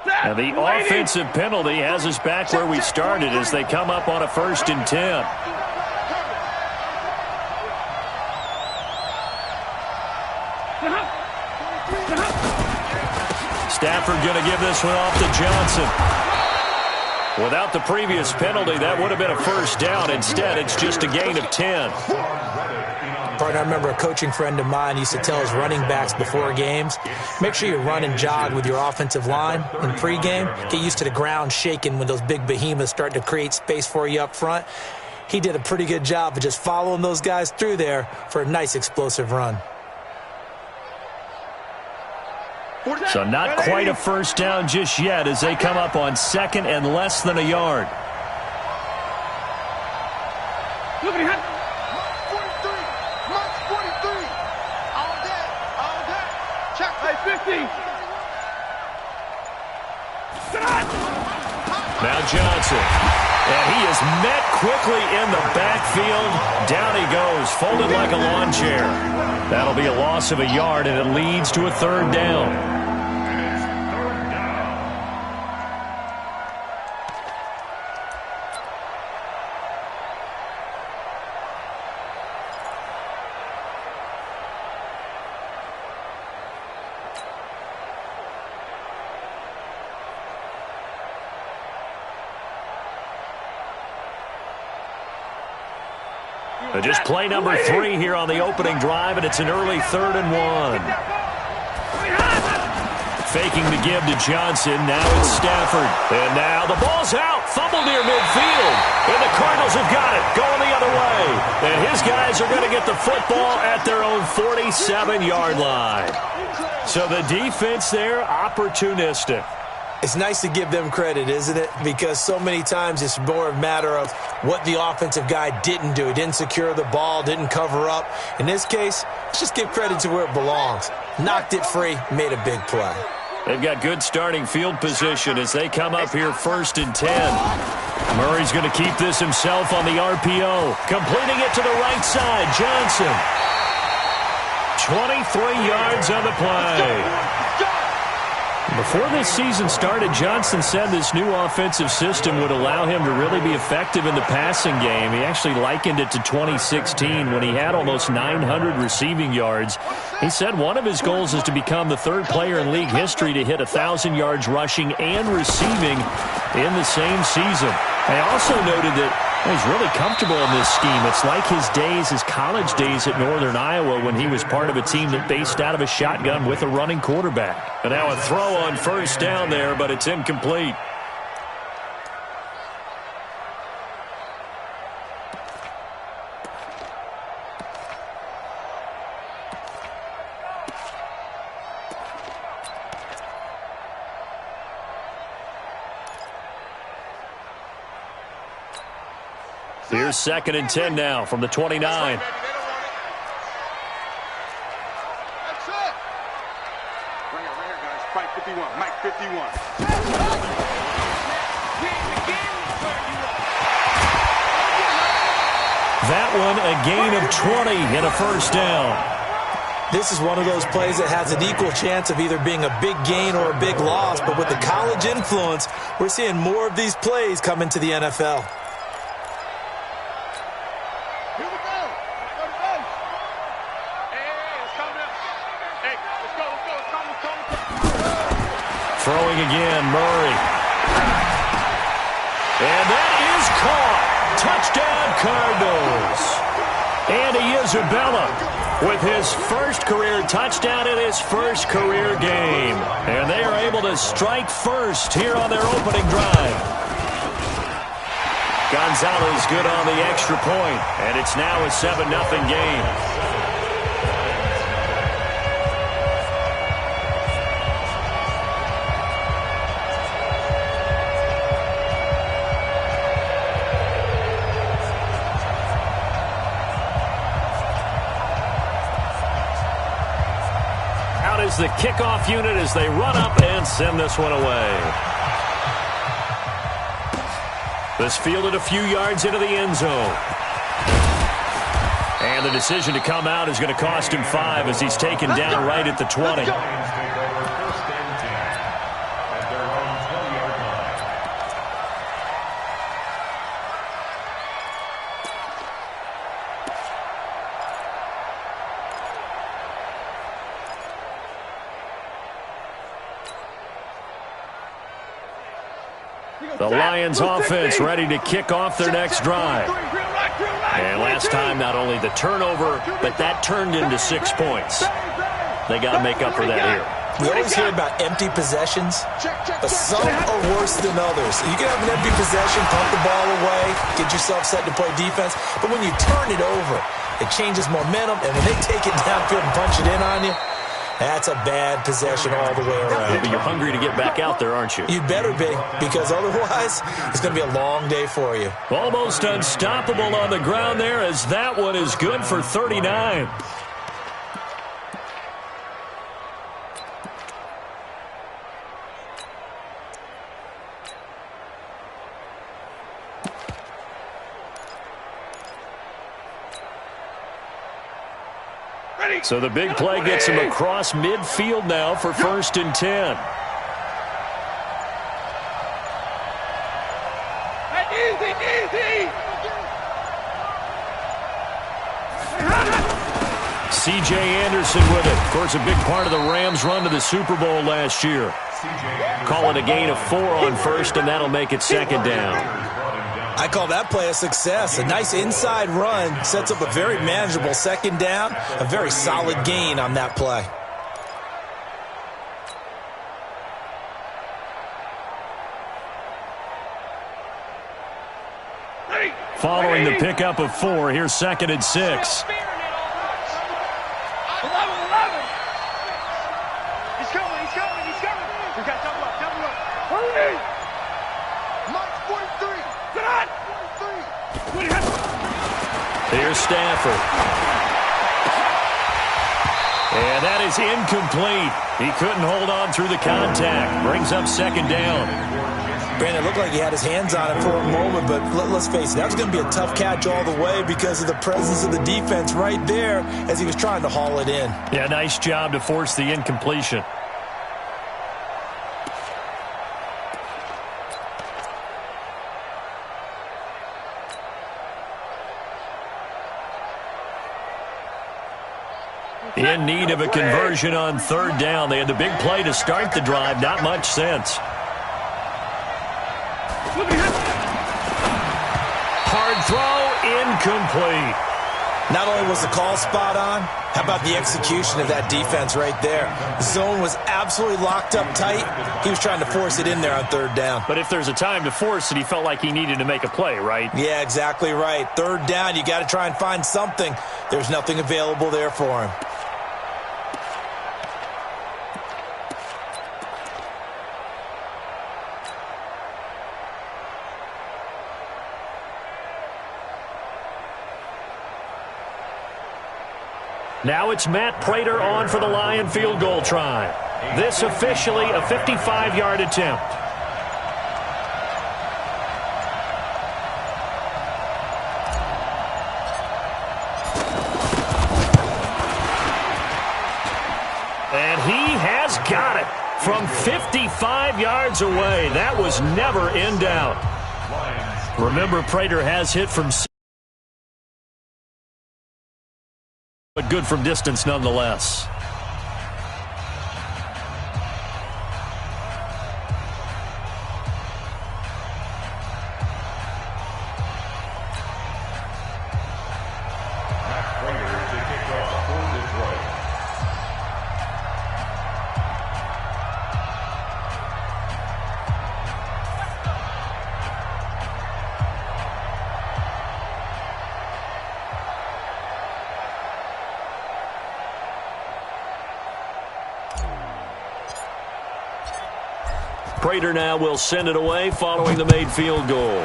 And the offensive penalty has us back where we started as they come up on a 1st and 10. Stafford going to give this one off to Johnson. Without the previous penalty, that would have been a 1st down. Instead, it's just a gain of 10. Partner, I remember a coaching friend of mine used to tell his running backs before games, make sure you run and jog with your offensive line in pregame. Get used to the ground shaking when those big behemoths start to create space for you up front. He did a pretty good job of just following those guys through there for a nice explosive run. So not quite a 1st down just yet as they come up on 2nd and less than a yard. Look at him. Now Johnson. And he is met quickly in the backfield. Down he goes, folded like a lawn chair. That'll be a loss of a yard, and it leads to a 3rd down. Just play number 3 here on the opening drive, and it's an early 3rd and 1. Faking the give to Johnson. Now it's Stafford. And now the ball's out. Fumble near midfield. And the Cardinals have got it. Going the other way. And his guys are going to get the football at their own 47-yard line. So the defense there, opportunistic. It's nice to give them credit, isn't it? Because so many times it's more a matter of what the offensive guy didn't do. He didn't secure the ball, didn't cover up. In this case, let's just give credit to where it belongs. Knocked it free, made a big play. They've got good starting field position as they come up here 1st and 10. Murray's going to keep this himself on the RPO. Completing it to the right side, Johnson. 23 yards on the play. Before this season started, Johnson said this new offensive system would allow him to really be effective in the passing game. He actually likened it to 2016 when he had almost 900 receiving yards. He said one of his goals is to become the 3rd player in league history to hit 1,000 yards rushing and receiving in the same season. They also noted that he's really comfortable in this scheme. It's like his college days at Northern Iowa when he was part of a team that based out of a shotgun with a running quarterback. And now a throw on 1st down there, but it's incomplete. Here's 2nd and 10 now from the 29. Mike 51. That one a gain of 20 and a 1st down. This is one of those plays that has an equal chance of either being a big gain or a big loss, but with the college influence, we're seeing more of these plays come into the NFL. Throwing again, Murray. And that is caught. Touchdown, Cardinals. Andy Isabella with his 1st career touchdown in his 1st career game. And they are able to strike first here on their opening drive. Gonzalez good on the extra point, and it's now a 7-0 game. Is the kickoff unit as they run up and send this one away. This fielded a few yards into the end zone. And the decision to come out is going to cost him 5 as he's taken down right at the 20. The Lions offense ready to kick off their next drive. And last time, not only the turnover, but that turned into 6 points. They got to make up for that here. We always hear about empty possessions, but some are worse than others. You can have an empty possession, pump the ball away, get yourself set to play defense, but when you turn it over, it changes momentum, and when they take it downfield and punch it in on you, that's a bad possession all the way around. Yeah, but you're hungry to get back out there, aren't you? You'd better be, because otherwise it's going to be a long day for you. Almost unstoppable on the ground there, as that one is good for 39. So the big play gets him across midfield now for 1st and 10. C.J. Anderson with it. Of course, a big part of the Rams' run to the Super Bowl last year. Call it a gain of 4 on 1st, and that'll make it 2nd down. I call that play a success. A nice inside run sets up a very manageable 2nd down. A very solid gain on that play. Following the pickup of 4, here's 2nd and 6. Here's Stafford. And that is incomplete. He couldn't hold on through the contact. Brings up 2nd down. Brandon, it looked like he had his hands on it for a moment, but let's face it, that was going to be a tough catch all the way because of the presence of the defense right there as he was trying to haul it in. Yeah, nice job to force the incompletion. In need of a conversion on 3rd down. They had the big play to start the drive. Not much sense. Hard throw, incomplete. Not only was the call spot on, how about the execution of that defense right there? The zone was absolutely locked up tight. He was trying to force it in there on 3rd down. But if there's a time to force it, he felt like he needed to make a play, right? Yeah, exactly right. 3rd down, you got to try and find something. There's nothing available there for him. Now it's Matt Prater on for the Lion field goal try. This officially a 55-yard attempt. And he has got it from 55 yards away. That was never in doubt. Remember, Prater has hit from, but good from distance nonetheless. Prater now will send it away following the made field goal.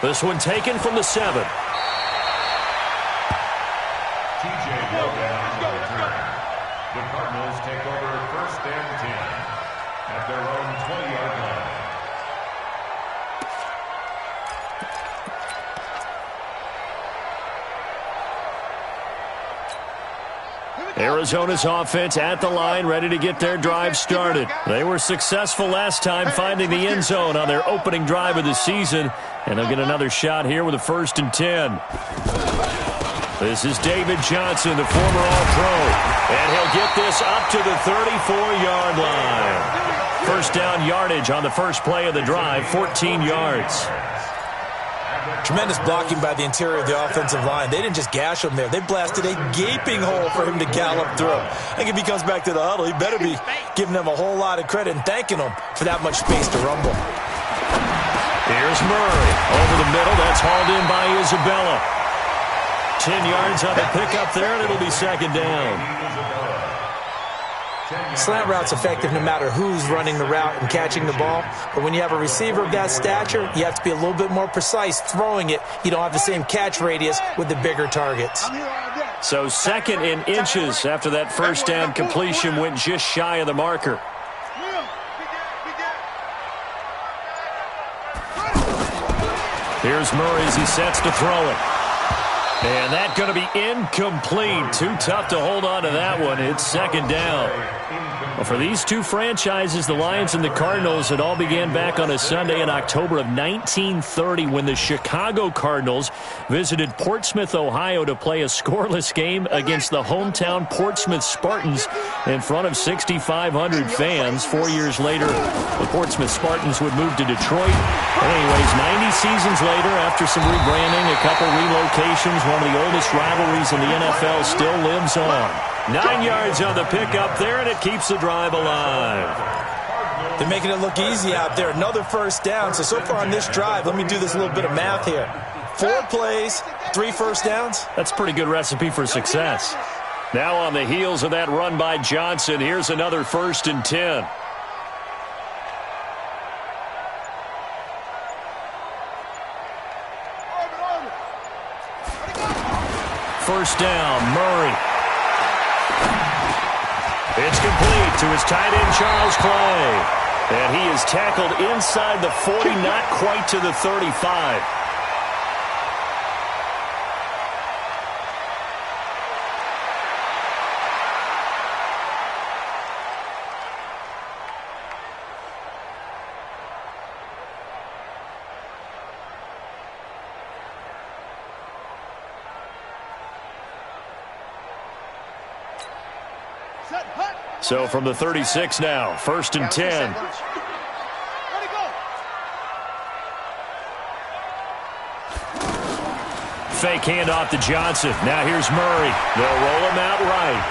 This one taken from the 7. The Cardinals take over 1st and 10 at their own 20-yard line. Arizona's offense at the line, ready to get their drive started. They were successful last time finding the end zone on their opening drive of the season, and they'll get another shot here with a 1st and 10. This is David Johnson, the former All-Pro, and he'll they'll get this up to the 34-yard line. First down yardage on the first play of the drive, 14 yards. Tremendous blocking by the interior of the offensive line. They didn't just gash him there. They blasted a gaping hole for him to gallop through. I think if he comes back to the huddle, he better be giving them a whole lot of credit and thanking them for that much space to rumble. Here's Murray. Over the middle. That's hauled in by Isabella. 10 yards on the pickup there, and it'll be second down. Slant route's effective no matter who's running the route and catching the ball. But when you have a receiver of that stature, you have to be a little bit more precise throwing it. You don't have the same catch radius with the bigger targets. So second in inches after that first down completion went just shy of the marker. Here's Murray as he sets to throw it. And that's going to be incomplete. Too tough to hold on to that one. It's second down. Well, for these two franchises, the Lions and the Cardinals, it all began back on a Sunday in October of 1930 when the Chicago Cardinals visited Portsmouth, Ohio to play a scoreless game against the hometown Portsmouth Spartans in front of 6,500 fans. 4 years later, the Portsmouth Spartans would move to Detroit. Anyways, 90 seasons later, after some rebranding, a couple relocations, one of the oldest rivalries in the NFL still lives on. 9 yards on the pickup there, and it keeps the drive alive. They're making it look easy out there. Another first down. So far on this drive, let me do this little bit of math here. 4 plays, 3 first downs. That's a pretty good recipe for success. Now on the heels of that run by Johnson, here's another 1st and 10. First down, Murray. It's complete to his tight end, Charles Clay. And he is tackled inside the 40, not quite to the 35. So from the 36 now, 1st and 10. Fake handoff to Johnson. Now here's Murray. They'll roll him out right.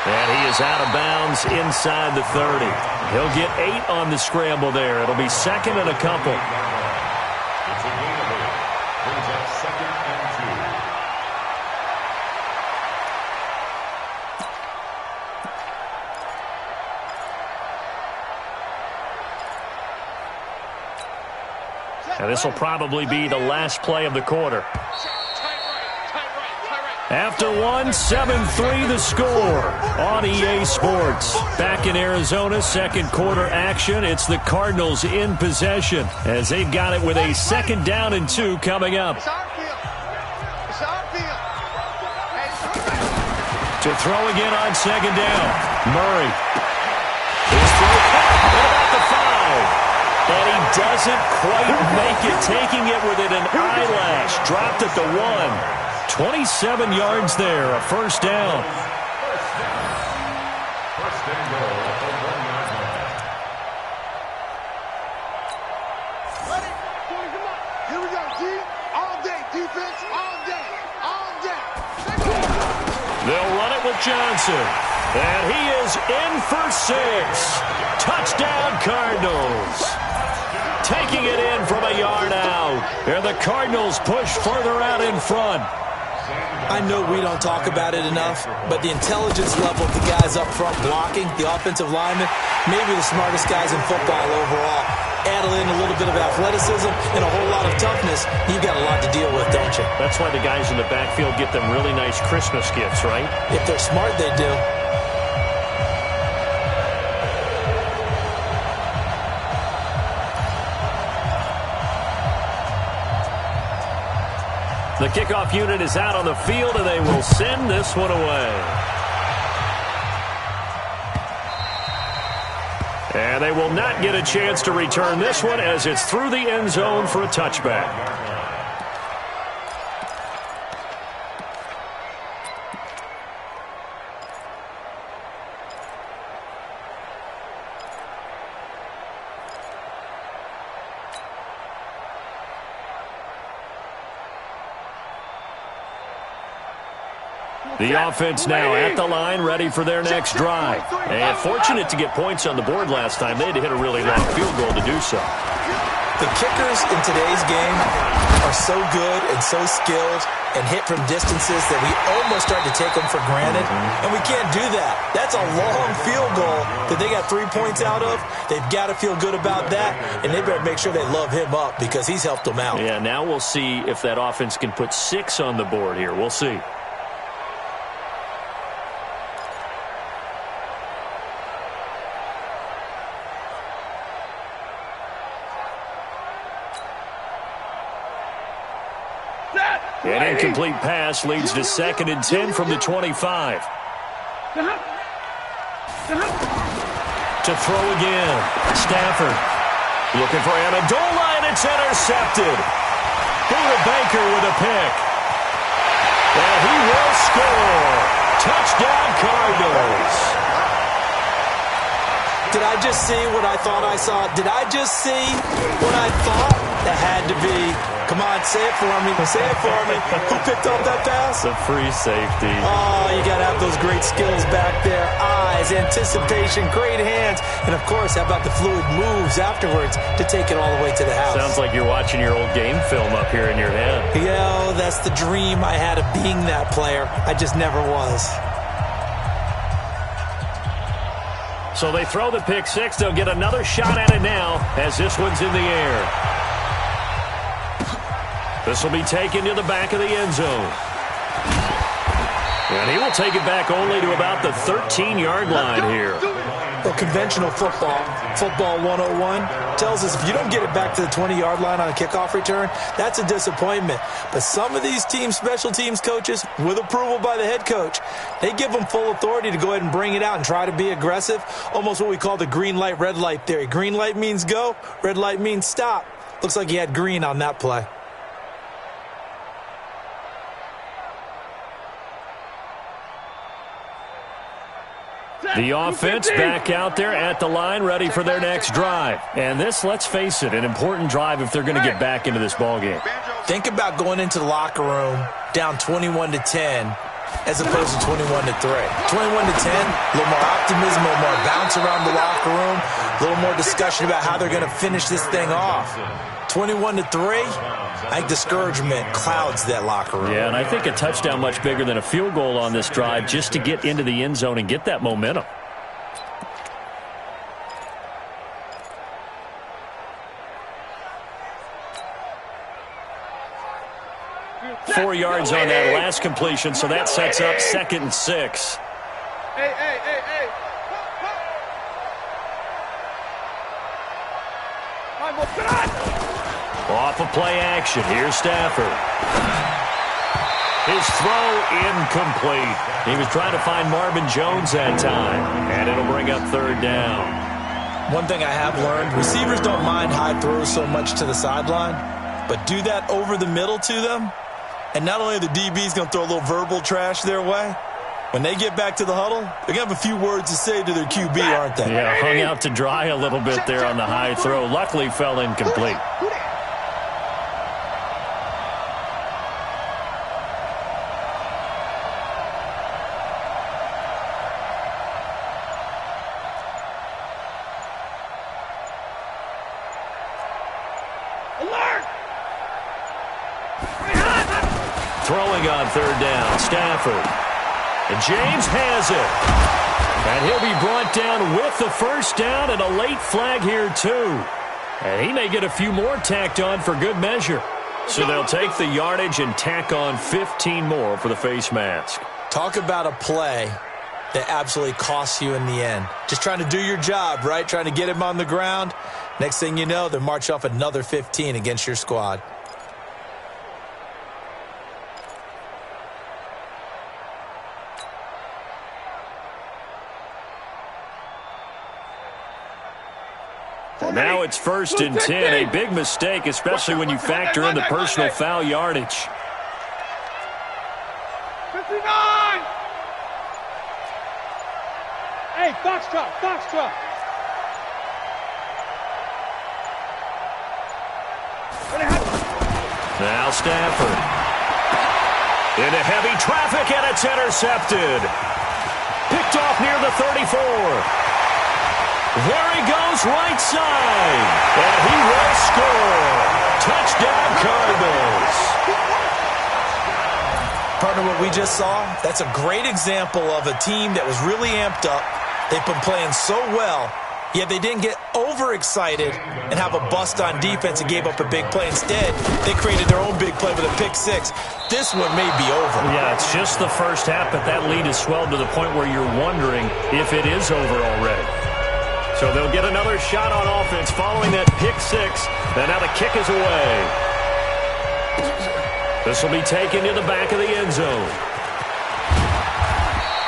And he is out of bounds inside the 30. He'll get 8 on the scramble there. It'll be 2nd and a couple. It's a gain of 8. Brings up 2nd and 2. And this will probably be the last play of the quarter. After one, 7-3 the score on EA Sports. Back in Arizona, 2nd quarter action. It's the Cardinals in possession as they've got it with a 2nd down and 2 coming up. To throw again on 2nd down. Murray. His throw caught at about the 5. And he doesn't quite make it, taking it within an eyelash. Dropped at the 1. 27 yards there, a 1st down. First and goal at the 1-yard line. Ready? Here we go, G. All day, defense, all day, all day. They'll run it with Johnson. And he is in for 6. Touchdown, Cardinals. Taking it in from a yard out. And the Cardinals push further out in front. I know we don't talk about it enough, but the intelligence level of the guys up front blocking, the offensive linemen, maybe the smartest guys in football overall. Add in a little bit of athleticism and a whole lot of toughness, you've got a lot to deal with, don't you? That's why the guys in the backfield get them really nice Christmas gifts, right? If they're smart, they do. The kickoff unit is out on the field, and they will send this one away. And they will not get a chance to return this one as it's through the end zone for a touchback. The offense now at the line, ready for their next drive. And fortunate to get points on the board last time. They had to hit a really long field goal to do so. The kickers in today's game are so good and so skilled and hit from distances that we almost start to take them for granted. And we can't do that. That's a long field goal that they got 3 points out of. They've got to feel good about that, and they better make sure they love him up because he's helped them out. Yeah, now we'll see if that offense can put 6 on the board here. We'll see. An incomplete pass leads to 2nd and 10 from the 25. To throw again. Stafford looking for Amendola, and it's intercepted. Buda Baker with a pick. And he will score. Touchdown, Cardinals. Did I just see what I thought I saw? Did I just see what I thought? That had to be. Come on, say it for me. Say it for me. Who picked up that pass? The free safety. Oh, you got to have those great skills back there. Eyes, anticipation, great hands. And, of course, how about the fluid moves afterwards to take it all the way to the house? Sounds like you're watching your old game film up here in your head. Yeah, that's the dream I had of being that player. I just never was. So they throw the pick 6. They'll get another shot at it now as this one's in the air. This will be taken to the back of the end zone. And he will take it back only to about the 13-yard line here. Well, conventional football 101, tells us if you don't get it back to the 20-yard line on a kickoff return, that's a disappointment. But some of these team special teams coaches, with approval by the head coach, they give them full authority to go ahead and bring it out and try to be aggressive, almost what we call the green light, red light theory. Green light means go, red light means stop. Looks like he had green on that play. The offense back out there at the line, ready for their next drive. And this, let's face it, an important drive if they're going to get back into this ballgame. Think about going into the locker room down 21-10 as opposed to 21-3. 21-10, a little more optimism, a little more bounce around the locker room, a little more discussion about how they're going to finish this thing off. 21-3, I think discouragement clouds that locker room. Yeah, and I think a touchdown much bigger than a field goal on this drive just to get into the end zone and get that momentum. Four yards on that last completion, so that sets up 2nd and 6. Hey. Off of play action, here's Stafford. His throw incomplete. He was trying to find Marvin Jones that time, and it'll bring up 3rd down. One thing I have learned, receivers don't mind high throws so much to the sideline, but do that over the middle to them, and not only are the DBs going to throw a little verbal trash their way, when they get back to the huddle, they're going to have a few words to say to their QB, aren't they? Yeah, hung out to dry a little bit there on the high throw. Luckily fell incomplete. Throwing on 3rd down, Stafford. And James has it. And he'll be brought down with the 1st down and a late flag here too. And he may get a few more tacked on for good measure. So they'll take the yardage and tack on 15 more for the face mask. Talk about a play that absolutely costs you in the end. Just trying to do your job, right? Trying to get him on the ground. Next thing you know, they march off another 15 against your squad. Now it's 1st and 10. A big mistake, especially when you factor in the personal foul yardage. 59! Hey, Foxtrot. What happened? Now Stafford. Into heavy traffic, and it's intercepted. Picked off near the 34. There he goes, right side. And he will score. Touchdown, Cardinals. Partner, what we just saw, that's a great example of a team that was really amped up. They've been playing so well, yet they didn't get overexcited and have a bust on defense and gave up a big play. Instead, they created their own big play with a pick six. This one may be over. Yeah, it's just the first half, but that lead has swelled to the point where you're wondering if it is over already. So they'll get another shot on offense following that pick six, and now the kick is away. This will be taken to the back of the end zone.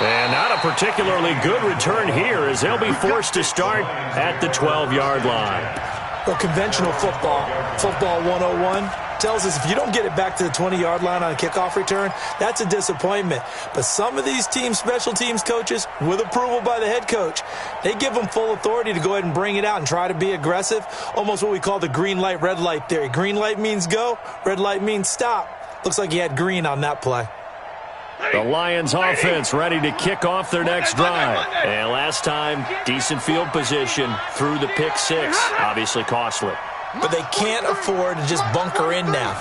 And not a particularly good return here as they'll be forced to start at the 12-yard line. Well, conventional football 101, tells us if you don't get it back to the 20-yard line on a kickoff return, that's a disappointment. But some of these teams, special teams coaches, with approval by the head coach, they give them full authority to go ahead and bring it out and try to be aggressive, almost what we call the green light, red light theory. Green light means go, red light means stop. Looks like he had green on that play. The Lions offense ready to kick off their next drive. And last time, decent field position through the pick six. Obviously costly. But they can't afford to just bunker in now.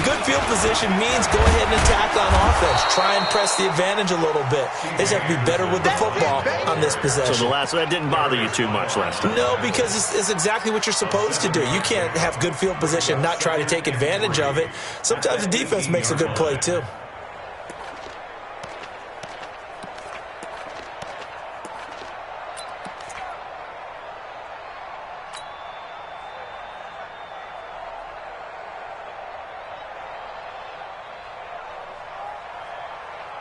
Good field position means go ahead and attack on offense. Try and press the advantage a little bit. They just have to be better with the football on this possession. So that didn't bother you too much last time? No, because it's exactly what you're supposed to do. You can't have good field position and not try to take advantage of it. Sometimes the defense makes a good play too.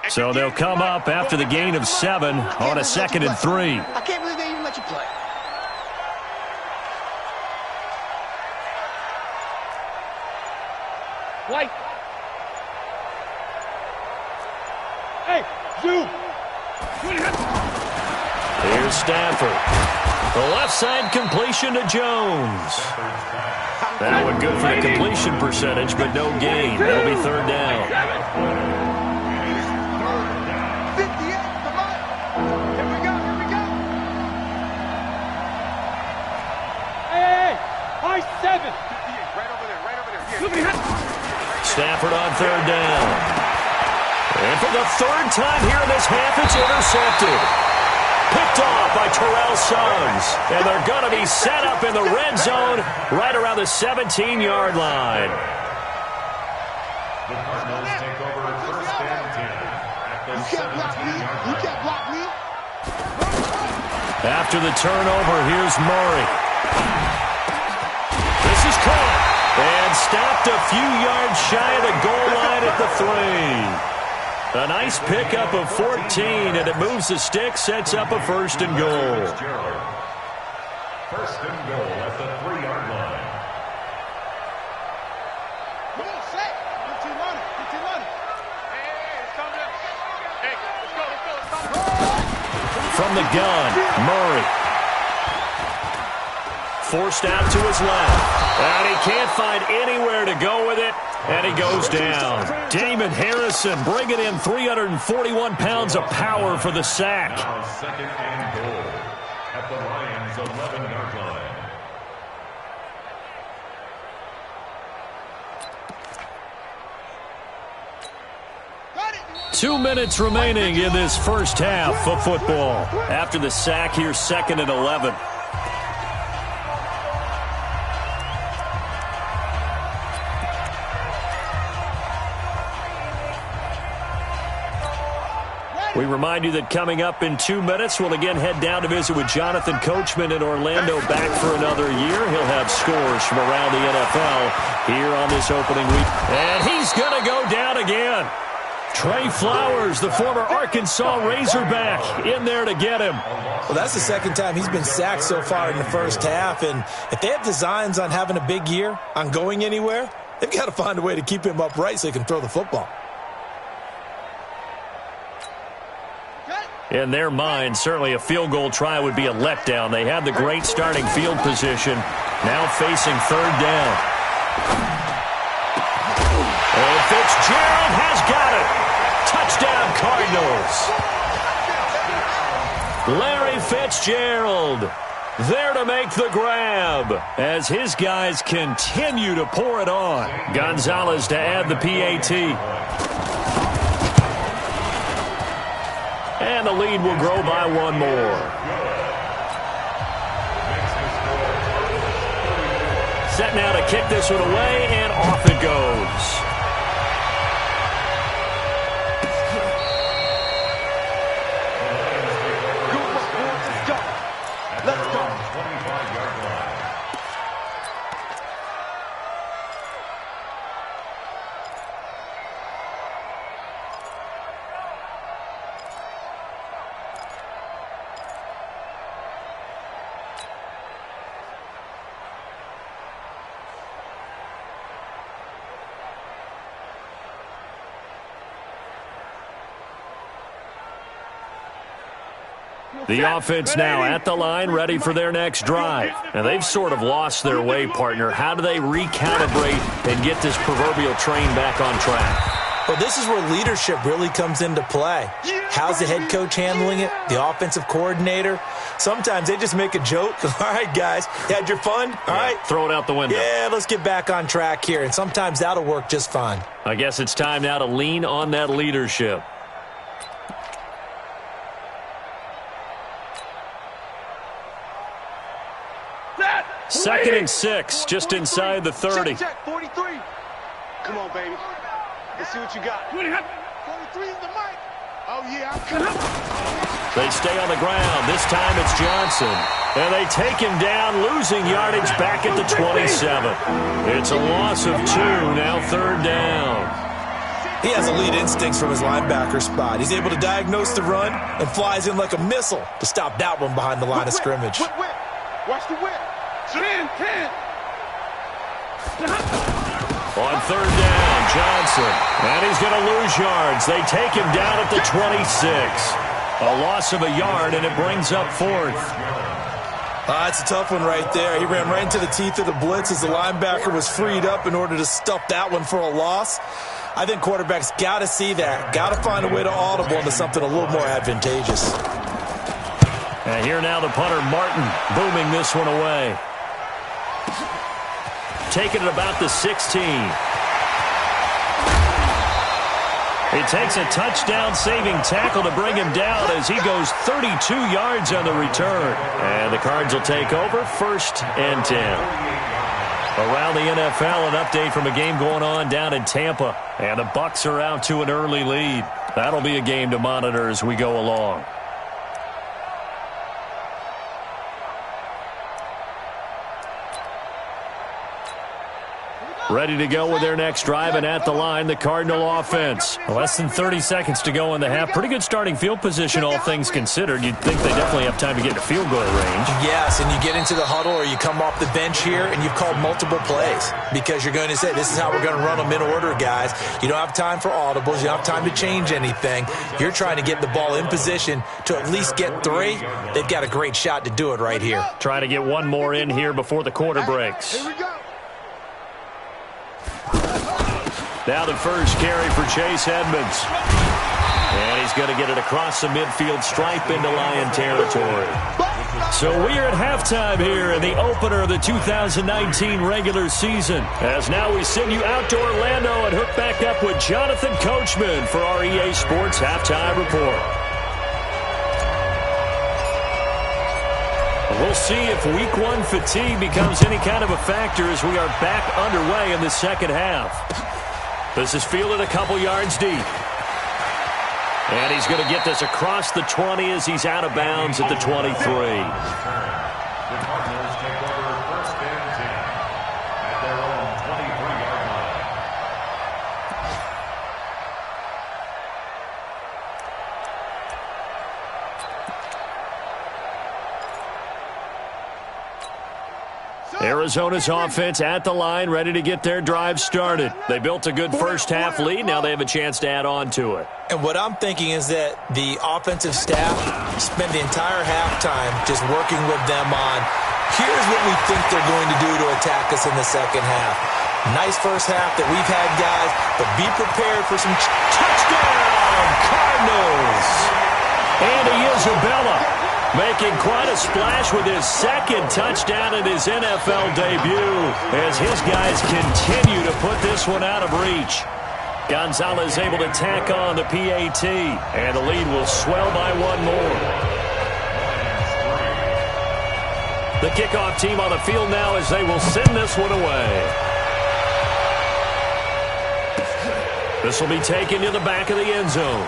So they'll come up after the gain of 7 on a 2nd and 3. I can't believe they even let you play. White. Hey, you. Here's Stafford. The left side completion to Jones. That one good for the completion percentage, but no gain. That'll be 3rd down. Stafford on 3rd down. And for the 3rd time here in this half, it's intercepted. Picked off by Terrell Suggs. And they're going to be set up in the red zone right around the 17-yard line. The Cardinals take over 1st and 10 at the 17-yard line. You can't block me. After the turnover, here's Murray. This is caught. And stopped a few yards shy of the goal line at the 3. A nice pickup of 14, and it moves the stick, sets up a 1st and goal. 1st and goal at the 3-yard line. Come on, set. Get your money. Get your money. Hey, it's coming up. Hey, let's go. From the gun, Murray. Forced out to his left. And he can't find anywhere to go with it, and he goes down. Damon Harrison bringing in 341 pounds of power for the sack. Now 2nd and goal at the Lions' 11-yard line. 2 minutes remaining in this first half of football. After the sack, here's 2nd and 11. We remind you that coming up in 2 minutes, we'll again head down to visit with Jonathan Coachman in Orlando, back for another year. He'll have scores from around the NFL here on this opening week. And he's going to go down again. Trey Flowers, the former Arkansas Razorback, in there to get him. Well, that's the 2nd time he's been sacked so far in the first half. And if they have designs on having a big year, on going anywhere, they've got to find a way to keep him upright so he can throw the football. In their mind, certainly a field goal try would be a letdown. They had the great starting field position, now facing 3rd down. And Fitzgerald has got it. Touchdown, Cardinals. Larry Fitzgerald there to make the grab as his guys continue to pour it on. Gonzalez to add the PAT. And the lead will grow by one more. Set now to kick this one away, and off it goes. The offense now at the line, ready for their next drive. Now, they've sort of lost their way, partner. How do they recalibrate and get this proverbial train back on track? Well, this is where leadership really comes into play. How's the head coach handling it? The offensive coordinator? Sometimes they just make a joke. All right, guys, you had your fun? All right. Throw it out the window. Yeah, let's get back on track here. And sometimes that'll work just fine. I guess it's time now to lean on that leadership. Second and 6, just inside the 30. Check, 43. Come on, baby. Let's see what you got. 43 is the mic. Oh, yeah, I'm coming. They stay on the ground. This time it's Johnson. And they take him down, losing yardage back at the 27. It's a loss of 2, now third down. He has elite instincts from his linebacker spot. He's able to diagnose the run and flies in like a missile to stop that one behind the line of scrimmage. Watch the whip. 10. On third down, Johnson. And he's going to lose yards. They take him down at the 26. A loss of a yard, and it brings up fourth. That's a tough one right there. He ran right into the teeth of the blitz as the linebacker was freed up in order to stuff that one for a loss. I think quarterbacks got to see that. Got to find a way to audible into something a little more advantageous. And here now the punter, Martin, booming this one away. Taking it about the 16. It takes a touchdown-saving tackle to bring him down as he goes 32 yards on the return. And the Cards will take over, 1st and 10. Around the NFL, an update from a game going on down in Tampa. And the Bucs are out to an early lead. That'll be a game to monitor as we go along. Ready to go with their next drive, and at the line, the Cardinal offense. Less than 30 seconds to go in the half. Pretty good starting field position, all things considered. You'd think they definitely have time to get to field goal range. Yes, and you get into the huddle or you come off the bench here, and you've called multiple plays because you're going to say, this is how we're going to run them in order, guys. You don't have time for audibles. You don't have time to change anything. You're trying to get the ball in position to at least get 3. They've got a great shot to do it right here. Trying to get one more in here before the quarter breaks. Here we go. Now the first carry for Chase Edmonds. And he's going to get it across the midfield stripe into Lion territory. So we are at halftime here in the opener of the 2019 regular season. As now we send you out to Orlando and hook back up with Jonathan Coachman for our EA Sports Halftime Report. We'll see if Week 1 fatigue becomes any kind of a factor as we are back underway in the second half. This is fielded a couple yards deep. And he's going to get this across the 20 as he's out of bounds at the 23. The Cardinals take over 1st and 10 at their own 23-yard line. Arizona's offense at the line, ready to get their drive started. They built a good first half lead. Now they have a chance to add on to it. And what I'm thinking is that the offensive staff spent the entire halftime just working with them on, here's what we think they're going to do to attack us in the second half. Nice first half that we've had, guys, but be prepared for some touchdown Cardinals. Andy Isabella making quite a splash with his second touchdown in his NFL debut as his guys continue to put this one out of reach. Gonzalez able to tack on the PAT, and the lead will swell by one more. The kickoff team on the field now as they will send this one away. This will be taken to the back of the end zone.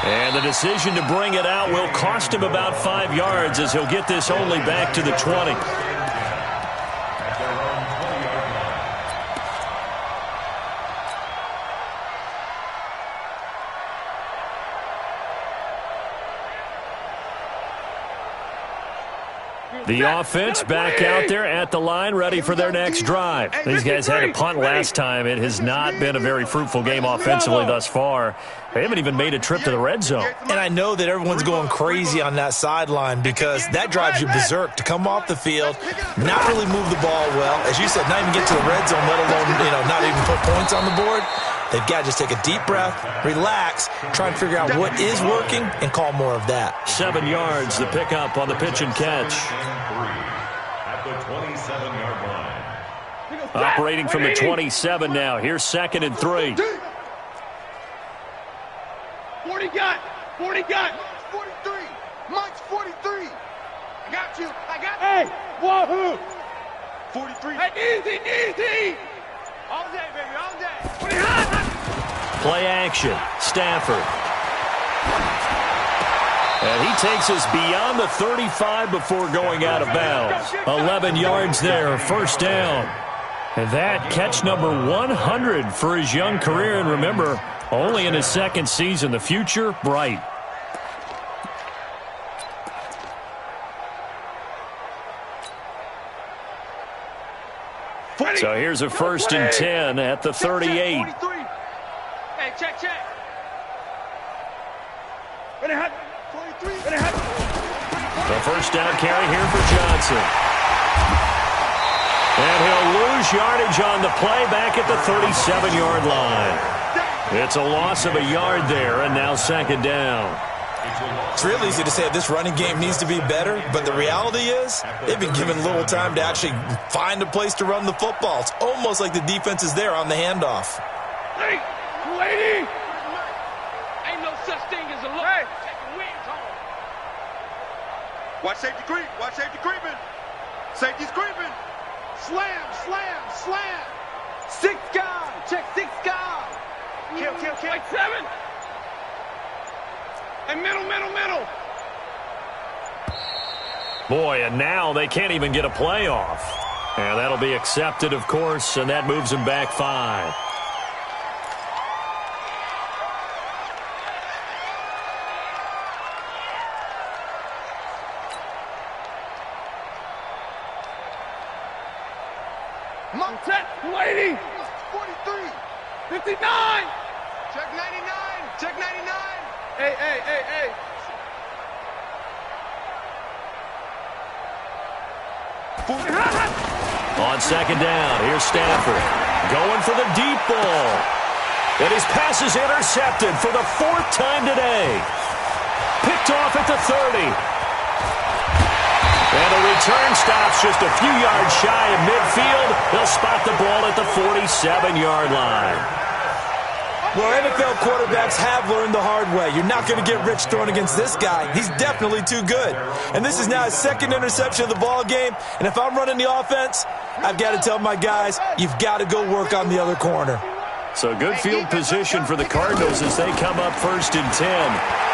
And the decision to bring it out will cost him about 5 yards as he'll get this only back to the 20. The offense back out there at the line, ready for their next drive. These guys had a punt last time. It has not been a very fruitful game offensively thus far. They haven't even made a trip to the red zone. And I know that everyone's going crazy on that sideline because that drives you berserk to come off the field, not really move the ball well. As you said, not even get to the red zone, let alone, not even put points on the board. They've got to just take a deep breath, relax, try and figure out what is working, and call more of that. 7 yards, the pickup on the pitch and catch. At the 27-yard line. Operating from the 27 now. Here's 2nd and 3. 40 got. 40 got. 43. Mike's 43. I got you. I got you. Hey, wahoo. 43. Hey, easy. All day, baby, all day. Play action. Stafford. And he takes us beyond the 35 before going out of bounds. 11 yards there, first down. And that catch number 100 for his young career. And remember, only in his second season, the future bright. So here's a 1st and 10 at the 38. Hey, check. The first down carry here for Johnson. And he'll lose yardage on the play back at the 37-yard line. It's a loss of a yard there, and now 2nd down. It's real easy to say this running game needs to be better, but the reality is they've been given little time to actually find a place to run the football. It's almost like the defense is there on the handoff. Hey, lady! Ain't no such thing as a look. Hey. Take the wings home. Watch safety creep. Watch safety creeping. Safety's creeping. Slam. 6 guard. Check 6 guard. Kill. Like 7. And middle. Boy, and now they can't even get a play off. And that'll be accepted, of course, and that moves him back 5. Check 280. 43. 59. Check 99. Hey. On 2nd down, here's Stafford going for the deep ball. And his pass is intercepted for the 4th time today. Picked off at the 30. And the return stops just a few yards shy of midfield. They'll spot the ball at the 47-yard line. Well, NFL quarterbacks have learned the hard way. You're not going to get rich throwing against this guy. He's definitely too good. And this is now his 2nd interception of the ball game. And if I'm running the offense, I've got to tell my guys, you've got to go work on the other corner. So good field position for the Cardinals as they come up 1st and 10.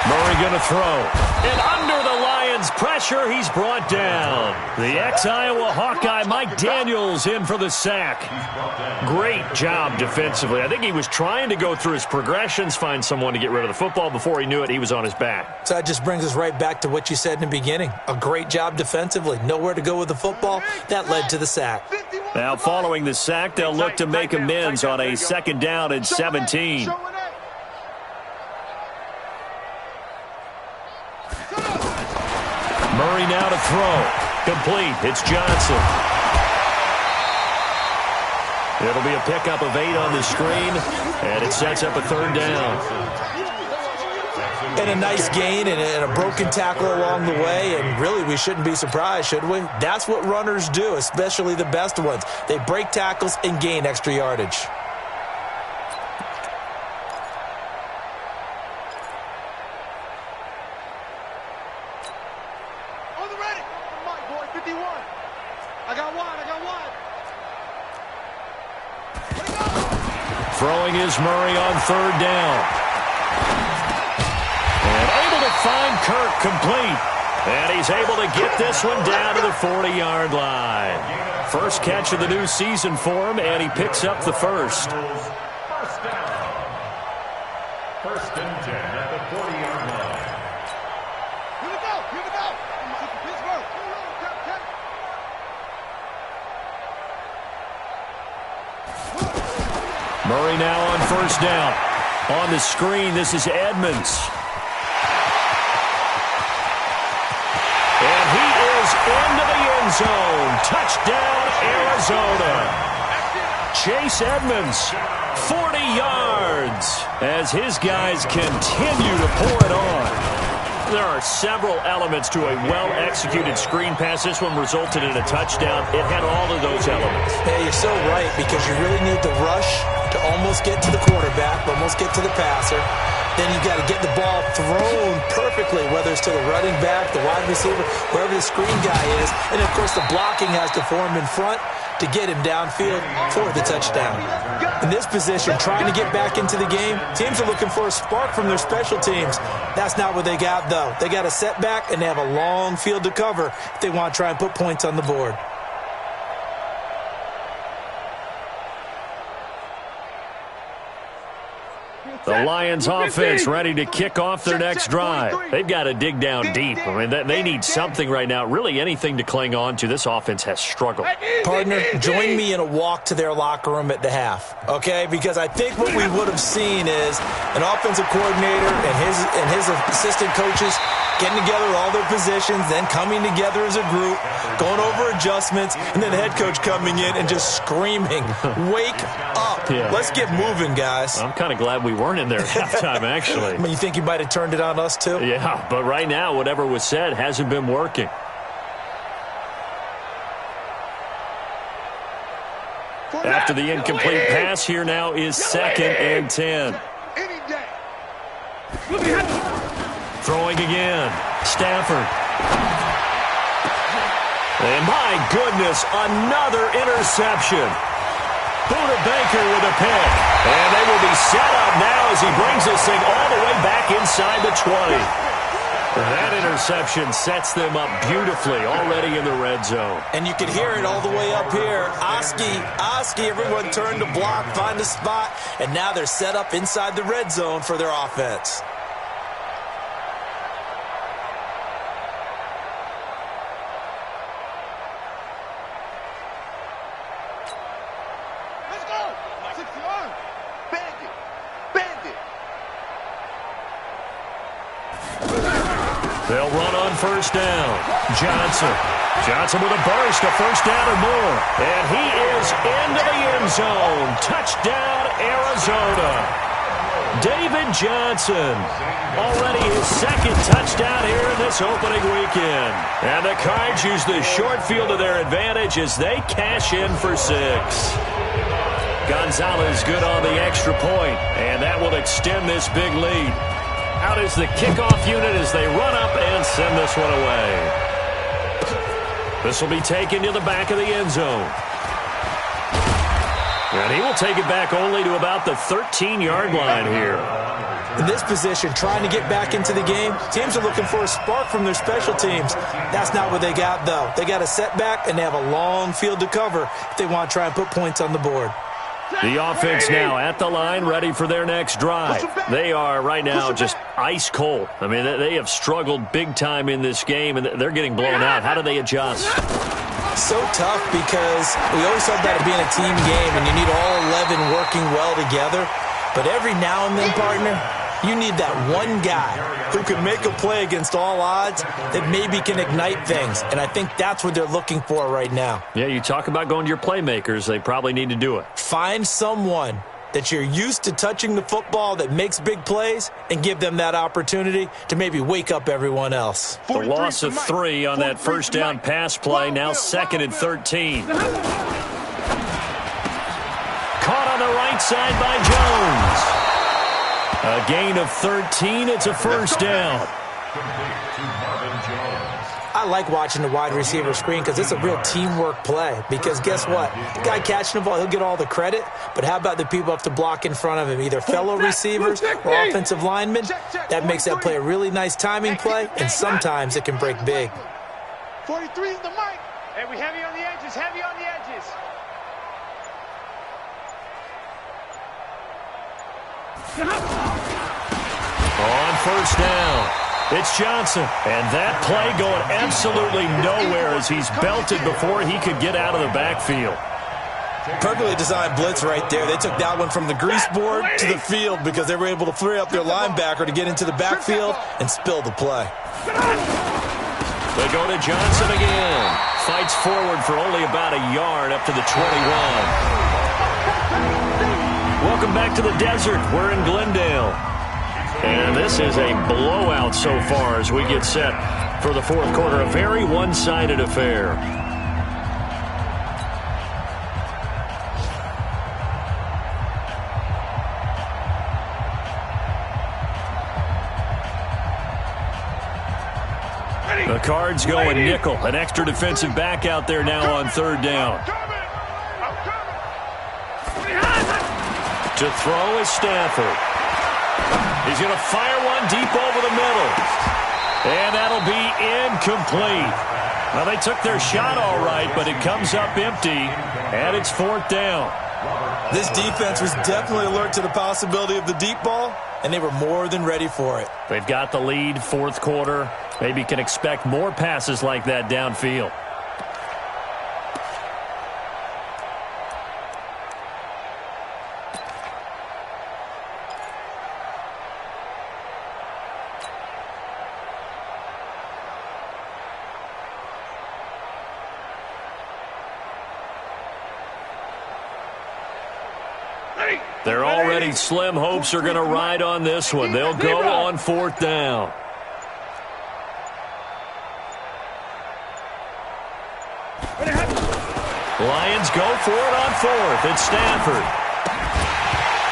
Murray going to throw. And under the Lions' pressure, he's brought down. The ex-Iowa Hawkeye, Mike Daniels, in for the sack. Great job defensively. I think he was trying to go through his progressions, find someone to get rid of the football. Before he knew it, he was on his back. So that just brings us right back to what you said in the beginning. A great job defensively. Nowhere to go with the football. That led to the sack. Now, following the sack, they'll look to make amends on a 2nd down and 17. Murray now to throw. Complete. It's Johnson. It'll be a pickup of 8 on the screen, and it sets up a 3rd down. And a nice gain and a broken tackle along the way, and really we shouldn't be surprised, should we? That's what runners do, especially the best ones. They break tackles and gain extra yardage. On the ready. My boy, 51. I got one. Throwing is Murray on 3rd down. And able to find Kirk, complete. And he's able to get this one down to the 40-yard line. First catch of the new season for him, and he picks up the first. First down. 1st and 10 at the 40-yard line. Here we go. Pittsburgh. Murray now on 1st down. On the screen, this is Edmonds. And he is into the end zone. Touchdown, Arizona. Chase Edmonds, 40 yards, as his guys continue to pour it on. There are several elements to a well-executed screen pass. This one resulted in a touchdown. It had all of those elements. Yeah, you're so right, because you really need to rush to almost get to the quarterback, almost get to the passer. Then you've got to get the ball thrown perfectly, whether it's to the running back, the wide receiver, wherever the screen guy is. And, of course, the blocking has to form in front to get him downfield for the touchdown. In this position, trying to get back into the game, teams are looking for a spark from their special teams. That's not what they got, though. They got a setback, and they have a long field to cover if they want to try and put points on the board. The Lions offense ready to kick off their next drive. They've got to dig down deep. I mean, they need something right now, really anything to cling on to. This offense has struggled. Partner, join me in a walk to their locker room at the half, okay? Because I think what we would have seen is an offensive coordinator and his assistant coaches getting together all their positions, then coming together as a group, going over adjustments, and then the head coach coming in and just screaming, wake up. Yeah. Let's get moving, guys. I'm kind of glad we weren't in there at halftime, actually. I mean, you think you might have turned it on us, too? Yeah, but right now, whatever was said hasn't been working. After the incomplete pass, here now is 2nd and 10. Throwing again. Stafford. And my goodness, another interception. Buda Baker with a pick. And they will be set up now as he brings this thing all the way back inside the 20. That interception sets them up beautifully already in the red zone. And you can hear it all the way up here. Oski, everyone turned to block, find a spot, and now they're set up inside the red zone for their offense. They'll run on 1st down. Johnson with a burst, a 1st down or more. And he is into the end zone. Touchdown, Arizona. David Johnson. Already his 2nd touchdown here in this opening weekend. And the Cards use the short field to their advantage as they cash in for 6. Gonzalez good on the extra point, and that will extend this big lead. Out is the kickoff unit as they run up and send this one away. This will be taken to the back of the end zone. And he will take it back only to about the 13-yard line here. In this position, trying to get back into the game, teams are looking for a spark from their special teams. That's not what they got, though. They got a setback, and they have a long field to cover if they want to try and put points on the board. The offense now at the line, ready for their next drive. They are right now just ice cold. I mean, they have struggled big time in this game, and they're getting blown out. How do they adjust? So tough, because we always talk about it being a team game, and you need all 11 working well together. But every now and then, partner, You need that one guy who can make a play against all odds that maybe can ignite things. And I think that's what they're looking for right now. Yeah, you talk about going to your playmakers. They probably need to do it. Find someone that you're used to touching the football that makes big plays and give them that opportunity to maybe wake up everyone else. The loss of 3 on that first down pass play, now 2nd and 13. Caught on the right side by Jones. A gain of 13. It's a first down. I like watching the wide receiver screen because it's a real teamwork play. Because guess what? The guy catching the ball, he'll get all the credit. But how about the people up to block in front of him, either fellow receivers or offensive linemen? That makes that play a really nice timing play, and sometimes it can break big. 43 is the mic. Hey, we heavy on the edges, heavy on the edges. On first down, it's Johnson. And that play going absolutely nowhere as he's belted before he could get out of the backfield. Perfectly designed blitz right there. They took that one from the grease board to the field because they were able to free up their linebacker to get into the backfield and spill the play. They go to Johnson again. Fights forward for only about a yard up to the 21. Welcome back to the desert. We're in Glendale. And this is a blowout so far as we get set for the fourth quarter. A very one-sided affair. The Cards going nickel. An extra defensive back out there now on third down. To throw is Stafford. He's going to fire one deep over the middle. And that'll be incomplete. Well, they took their shot all right, but it comes up empty, and it's fourth down. This defense was definitely alert to the possibility of the deep ball, and they were more than ready for it. They've got the lead, fourth quarter. Maybe can expect more passes like that downfield. Their already slim hopes are going to ride on this one. They'll go on fourth down. Lions go for it on fourth. It's Stafford.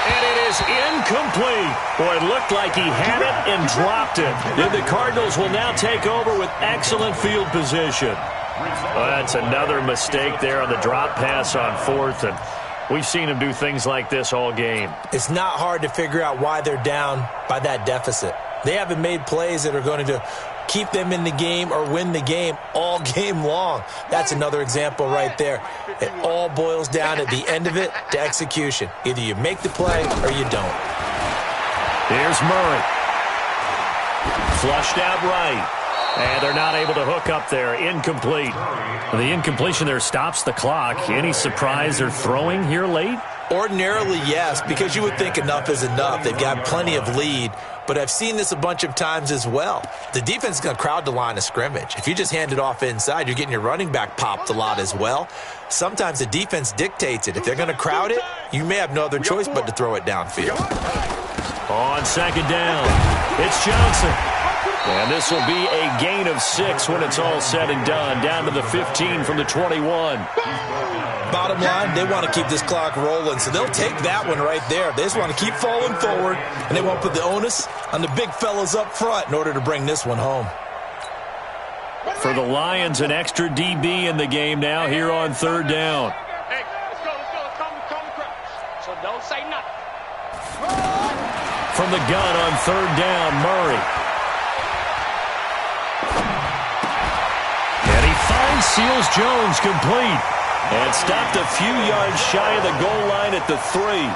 And it is incomplete. Boy, it looked like he had it and dropped it. And the Cardinals will now take over with excellent field position. Well, that's another mistake there on the drop pass on fourth, and we've seen him do things like this all game. It's not hard to figure out why they're down by that deficit. They haven't made plays that are going to keep them in the game or win the game all game long. That's another example right there. It all boils down at the end of it to execution. Either you make the play or you don't. Here's Murray. Flushed out right. And they're not able to hook up there. Incomplete. The incompletion there stops the clock. Any surprise they're throwing here late? Ordinarily, yes, because you would think enough is enough. They've got plenty of lead, but I've seen this a bunch of times as well. The defense is going to crowd the line of scrimmage. If you just hand it off inside, you're getting your running back popped a lot as well. Sometimes the defense dictates it. If they're going to crowd it, you may have no other choice but to throw it downfield. On second down, it's Johnson. And this will be a gain of 6 when it's all said and done. Down to the 15 from the 21. Bottom line, they want to keep this clock rolling, so they'll take that one right there. They just want to keep falling forward, and they want to put the onus on the big fellas up front in order to bring this one home. For the Lions, an extra DB in the game now here on third down. Hey, let's go. Calm the crowd. So don't say nothing. From the gun on third down, Murray. And he finds Seals Jones complete. And stopped a few yards shy of the goal line at the 3.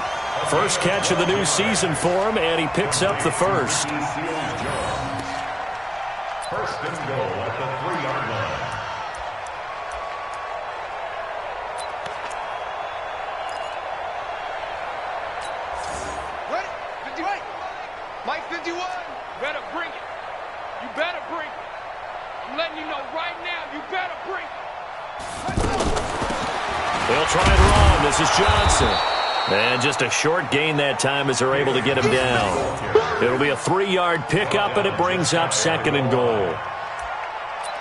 First catch of the new season for him, and he picks up the first. First and goal at the 3-yard line. Ready? 58. Mike 51. You better bring it. You better bring it. I'm letting you know right now, you better bring it. They'll try and run. This is Johnson. And just a short gain that time as they're able to get him down. It'll be a 3-yard pickup, and it brings up 2nd and goal.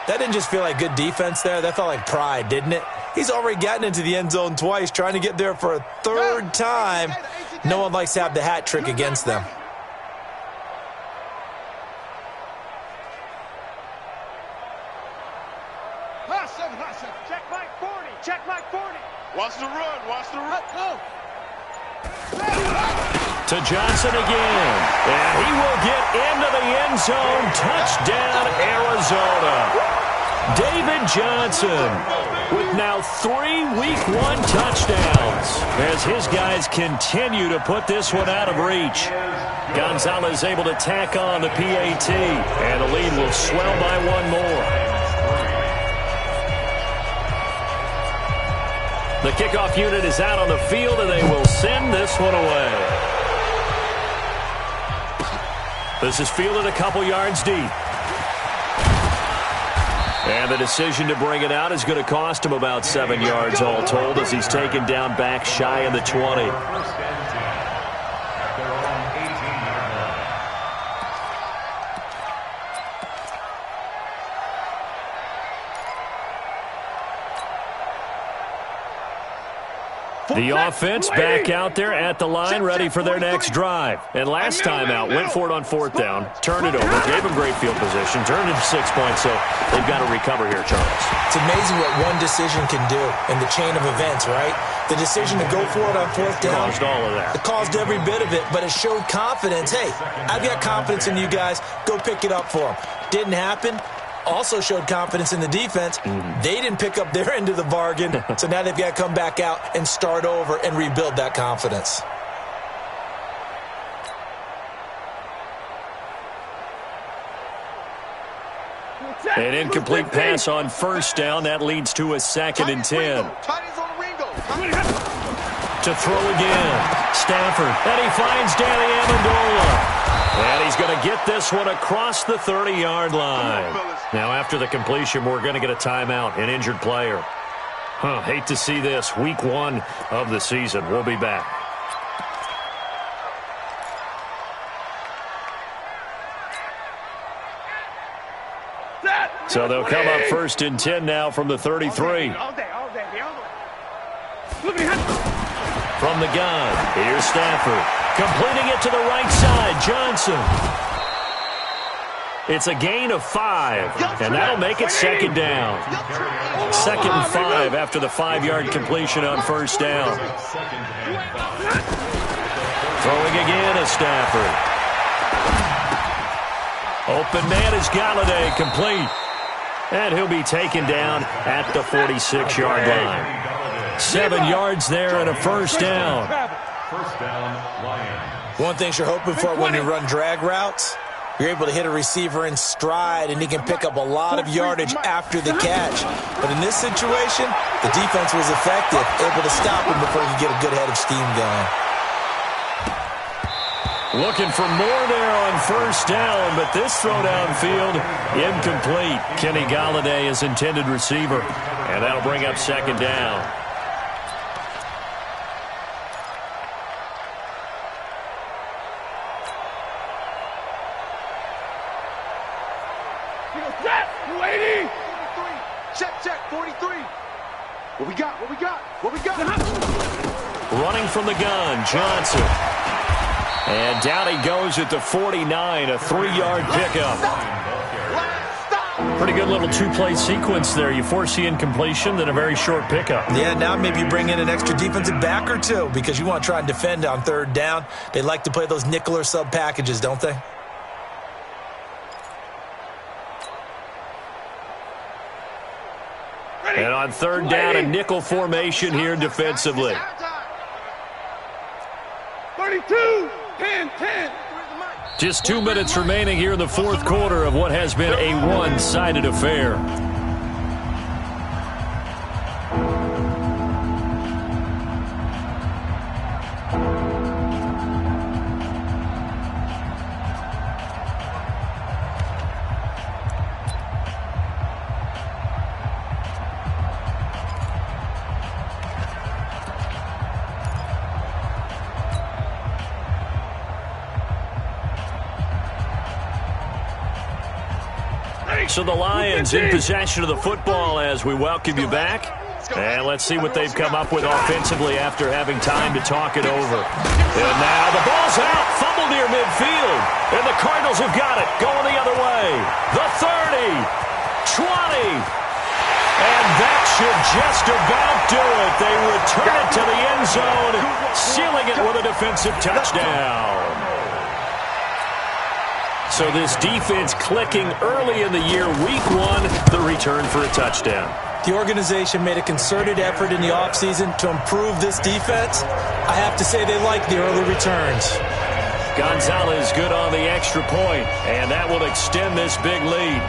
That didn't just feel like good defense there. That felt like pride, didn't it? He's already gotten into the end zone twice, trying to get there for a 3rd time. No one likes to have the hat trick against them. Check Mike 40. Check Mike 40. Watch the run. Watch the run. Go. To Johnson again. And he will get into the end zone. Touchdown, Arizona. David Johnson with now 3 Week 1 touchdowns as his guys continue to put this one out of reach. Gonzalez able to tack on the PAT, and the lead will swell by 1 more. The kickoff unit is out on the field, and they will send this one away. This is fielded a couple yards deep. And the decision to bring it out is going to cost him about 7 yards all told as he's taken down back shy of the 20. The offense back out there at the line, ready for their next drive. And last time out, went for it on 4th down, turned it over, gave them great field position, turned it to 6 points, so they've got to recover here, Charles. It's amazing what one decision can do in the chain of events, right? The decision to go for it on 4th down. Caused all of that. It caused every bit of it, but it showed confidence. Hey, I've got confidence in you guys. Go pick it up for them. Didn't happen. Also showed confidence in the defense. They didn't pick up their end of the bargain, so now they've got to come back out and start over and rebuild that confidence. An incomplete pass on 1st down. That leads to a 2nd and 10. To throw again. Stafford. And he finds Danny Amendola. And he's going to get this one across the 30-yard line. Now, after the completion, we're going to get a timeout, an injured player. Hate to see this. Week 1 of the season. We'll be back. So they'll come up 1st and 10 now from the 33. From the gun, here's Stafford. Completing it to the right side, Johnson. It's a gain of 5, and that'll make it 2nd down. 2nd and 5 after the 5-yard completion on 1st down. Throwing again is Stafford. Open man is Galladay, complete. And he'll be taken down at the 46-yard line. 7 yards there and a 1st down. 1st down, Lions. One thing you're hoping for when you run drag routes, you're able to hit a receiver in stride, and he can pick up a lot of yardage after the catch. But in this situation, the defense was effective, able to stop him before he could get a good head of steam going. Looking for more there on 1st down, but this throw downfield incomplete. Kenny Galladay is intended receiver, and that'll bring up 2nd down. Check, 43. What we got? Running from the gun, Johnson. And down he goes at the 49, a 3-yard pickup. Pretty good little 2-play sequence there. You force the incompletion, then a very short pickup. Yeah, now maybe you bring in an extra defensive back or two because you want to try and defend on 3rd down. They like to play those nickel or sub packages, don't they? And on 3rd down, a nickel formation here defensively. 32, 10. Just 2 minutes remaining here in the 4th quarter of what has been a one-sided affair. So the Lions in possession of the football as we welcome you back. And let's see what they've come up with offensively after having time to talk it over. And now the ball's out. Fumble near midfield. And the Cardinals have got it. Going the other way. The 30. 20. And that should just about do it. They return it to the end zone, sealing it with a defensive touchdown. So this defense clicking early in the year, week 1, the return for a touchdown. The organization made a concerted effort in the offseason to improve this defense. I have to say they like the early returns. Gonzalez good on the extra point, and that will extend this big lead.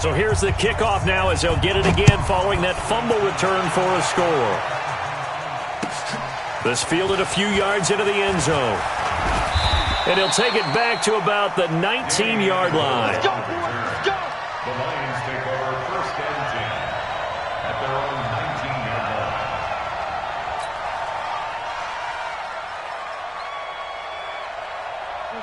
So here's the kickoff now as they'll get it again following that fumble return for a score. This fielded a few yards into the end zone. And he'll take it back to about the 19-yard line. The Lions take over first and 10 at their own 19-yard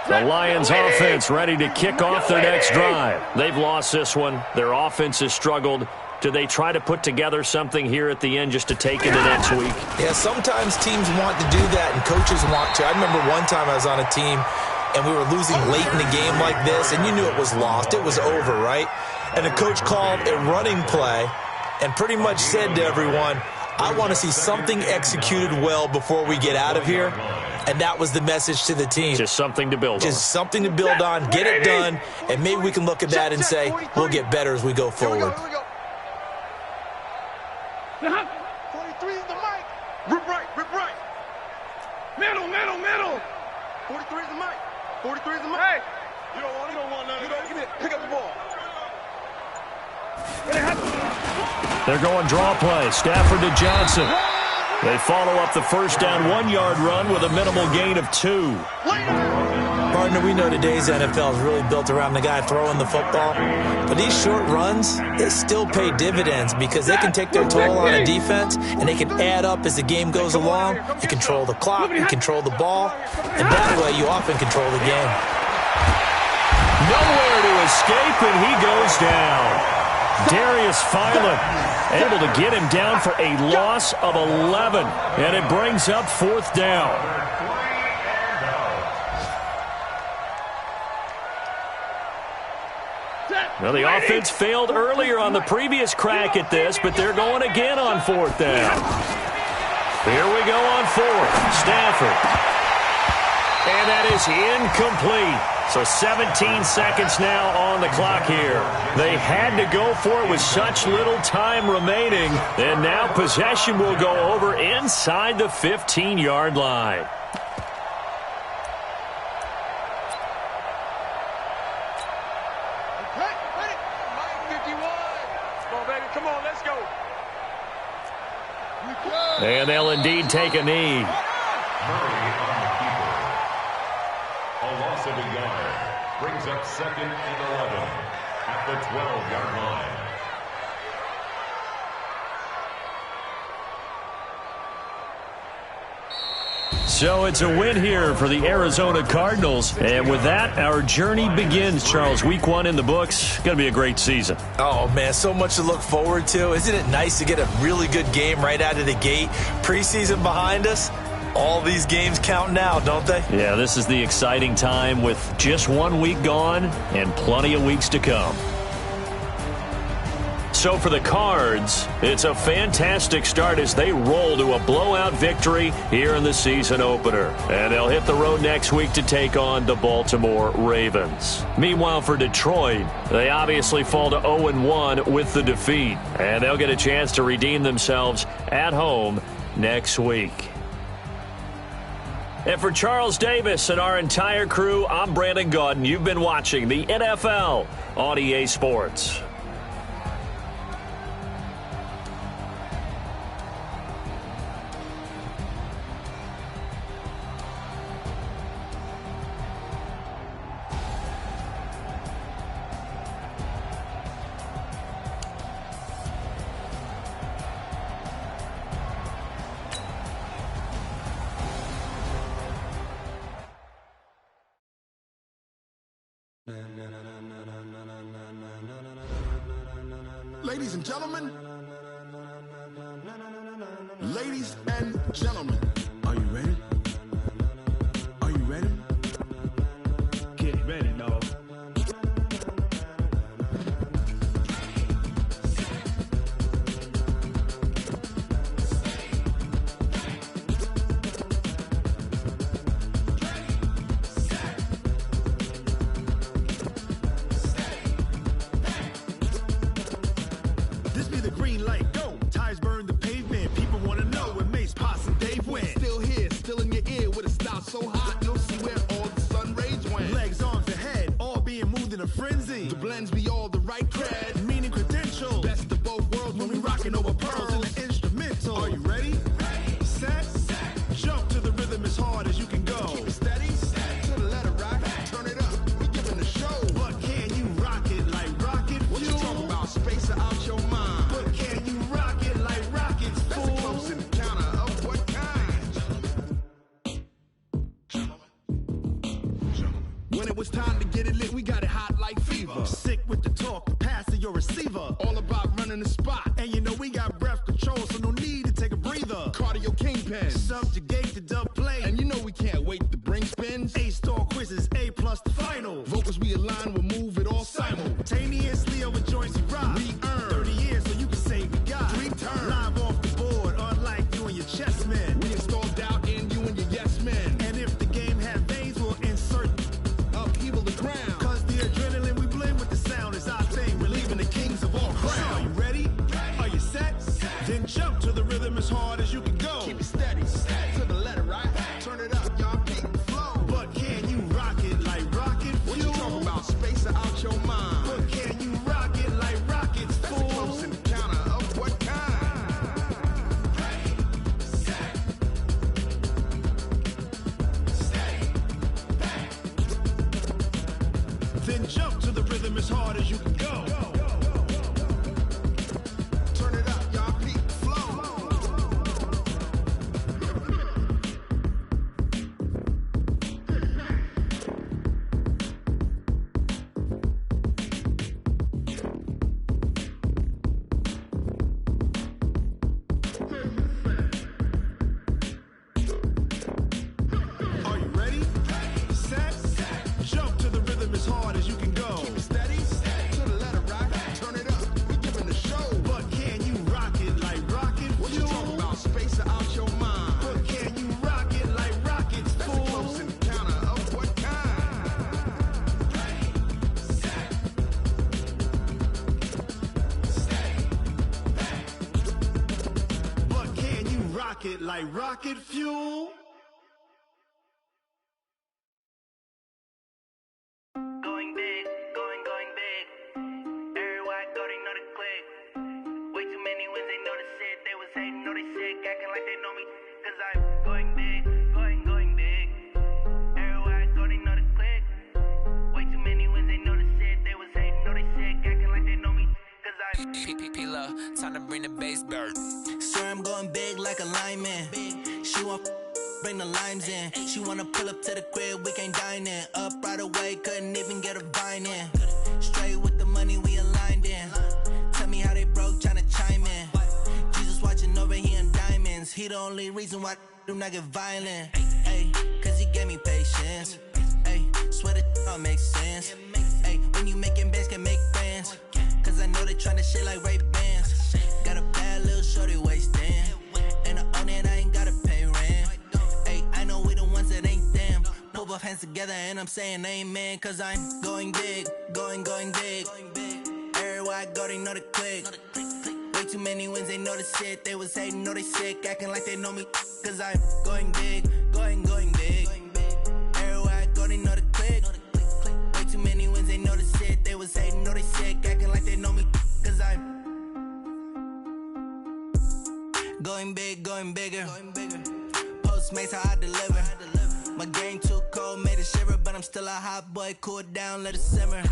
line. The Lions offense ready to kick off their next drive. They've lost this one. Their offense has struggled. Do they try to put together something here at the end just to take into next week? Yeah, sometimes teams want to do that and coaches want to. I remember one time I was on a team and we were losing late in the game like this, and you knew it was lost. It was over, right? And the coach called a running play and pretty much said to everyone, I want to see something executed well before we get out of here. And that was the message to the team. Just something to build on. Just something to build on, get it done, and maybe we can look at that and say, we'll get better as we go forward. 43 is the mic. Rip right, rip right. Middle, middle, middle. 43 is the mic. 43 is the mic. Hey, you don't want none. Give me it. Pick up the ball. They're going draw play. Stafford to Johnson. They follow up the first down 1-yard run with a minimal gain of 2. Partner, we know today's NFL is really built around the guy throwing the football. But these short runs, they still pay dividends because they can take their toll on a defense and they can add up as the game goes along. You control the clock, you control the ball, and that way you often control the game. Nowhere to escape, and he goes down. Darius Philon able to get him down for a loss of 11, and it brings up 4th down. Well, the offense failed earlier on the previous crack at this, but they're going again on 4th down. Here we go on 4th. Stafford. And that is incomplete. So 17 seconds now on the clock here. They had to go for it with such little time remaining. And now possession will go over inside the 15-yard line. And they'll indeed take a knee. Of a yard brings up 2nd and 11 at the 12-yard line. So it's a win here for the Arizona Cardinals. And with that, our journey begins, Charles. Week 1 in the books. Going to be a great season. Oh, man, so much to look forward to. Isn't it nice to get a really good game right out of the gate? Preseason behind us. All these games count now, don't they? Yeah, this is the exciting time with just 1 week gone and plenty of weeks to come. So for the Cards, it's a fantastic start as they roll to a blowout victory here in the season opener. And they'll hit the road next week to take on the Baltimore Ravens. Meanwhile, for Detroit, they obviously fall to 0-1 with the defeat. And they'll get a chance to redeem themselves at home next week. And for Charles Davis and our entire crew, I'm Brandon Gaudin. You've been watching the NFL on EA Sports. Ladies and gentlemen. Ladies and gentlemen. Are you ready? Are you ready? Get ready, dog. This be the green light, go. Tires burn the pavement. People wanna know when Mace, Potts, and Dave went. Still here, still in your ear with a style so hot, you'll see where all the sun rays went. Legs, arms, and head, all being moved in a frenzy. The blends be all the right cred. Meaning credentials. Best of both worlds When we rockin' over pearls in the instrumental. Are you ready? Set, jump to the rhythm as hard as you can go. Keep it steady, to the letter right. Turn it up, we giving the show. But can you rock it like rocket fuel? What you talking about? Space out your mind. But can you rock it like rockets, That's a fool? close encounter of what kind? When it was time to get it lit, we got it hot like fever. Sick with the talk, passing your receiver. All about running the spot. And you know we got breath control, so no need to take a breather. Cardio kingpin. Subjugate the dub play. And you know we can't wait to bring spins. A-star quizzes, A+ the final. Vocals we align, we'll move it all Simultaneously over joints we rock. We earn 30 years so you can say we got 3 turns. live off the board, unlike you and your chess men. We install doubt in you and your yes men. And if the game had veins, we'll insert Upheaval the crown. cause the adrenaline we blend with the sound is our thing. We're leaving the kings of all Crown. crown. Are you ready? Are you set? Then jump to the rhythm as hard as you can go. Keep it steady, to the letter right. Turn it up, y'all peak the flow. But can you rock it like rocket fuel? What you talking about? Space out your mind. But can you rock it like rockets, That's a fool? close encounter of what kind? Then jump to the rhythm as hard as you can go. Turn it up, y'all peak the flow. Are you ready? Set, jump to the rhythm as hard as you can go. Keep it steady, to the letter right. Turn it up, we giving the show. But can you rock it like rocket What you fuel? talking about? Space out your mind. But can you rock it like rockets, That's a fool? close encounter of what kind? But can you rock it like rocket fuel? Going big, going big. Everywhere I go, they know the click. Way too many wins, they know the shit. They was hating, know they sick, acting like they know me. Cause I'm going big, going big. Everywhere I go, they know the click. Way too many wins, they know the shit. They was hating, know they sick, acting like they know me. Cause I'm P-P-P-Love, time to bring the bass bird. sure I'm going big like a lineman. She want bring the limes in. She wanna pull up to the crib, we can't dine in. Up right away, couldn't even get a vine in. Straight with the money we aligned in. Tell me how they broke, tryna chime in. Jesus watching over here in diamonds. He the only reason why do not get violent. Ay, cause he gave me patience. Ay, swear that all makes sense. Ay, when you making bands, can make friends. Cause I know they tryna shit like Ray-Bans. Got a bad little shorty wasting. And I own it, I ain't gotta pay rent. Ay, I know we the ones that ain't them. Put both hands together and I'm saying amen. Cause I'm going big, going big. Everywhere I go, they know the click. Way too many wins, they know the shit. They was hating, know they sick, acting like they know me. Cause I'm going big, going big. Everywhere I go, they know the click. Way too many wins, they know the shit. They was hating, know they sick, acting like they know me. Cause I'm going big, going bigger. Postmates how I deliver. My game too cold, made it shiver, but I'm still a hot boy. Cool it down, let it simmer.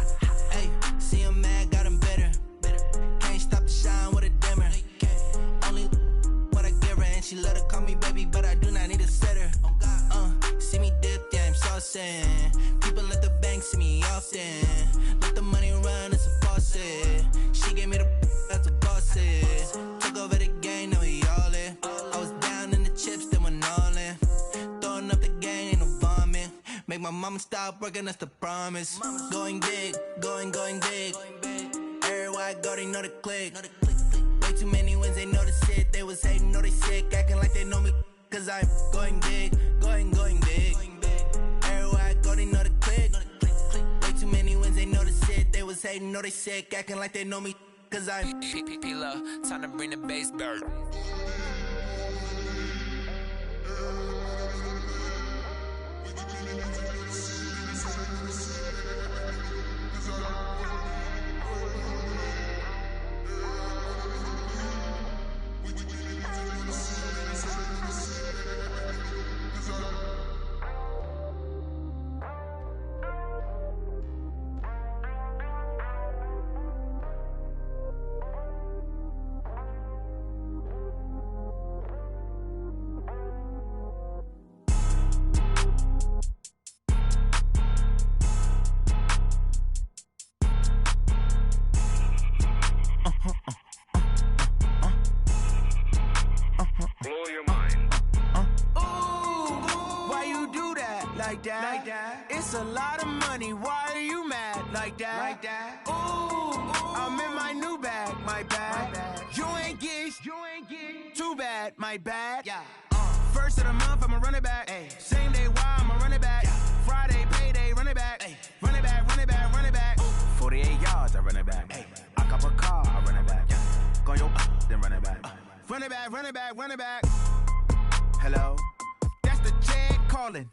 Hey, see him mad, got him bitter. Can't stop the shine with a dimmer. Only what I give her, and she let her call me baby, but I do not need a sitter. See me dip, yeah, I'm saucing. People at the bank see me often. Let the money run, it's a faucet. She gave me the that's a I'ma stop working, that's the promise. Going big, going big. Everywhere I go, they know the click. Way too many wins, they know the shit. They was hating, know they sick, acting like they know me. Cause I'm going big, going big. Everywhere I go, they know the click. Way too many wins, they know the shit. They was hating, know they sick, acting like they know me. Cause I'm P-Lo, time to bring the bass bird. It's a lot of money, why are you mad like that? Ooh, I'm in my new bag, my bad. You ain't get too bad, my bad. First of the month, I'ma run it back. Same day, why I'ma run it back. Friday, payday, run it back. Run it back, run it back, run it back. 48 yards, I run it back. I cop a car, I run it back. Go your then run it back. Run it back, run it back, run it back. Hello? That's the check calling.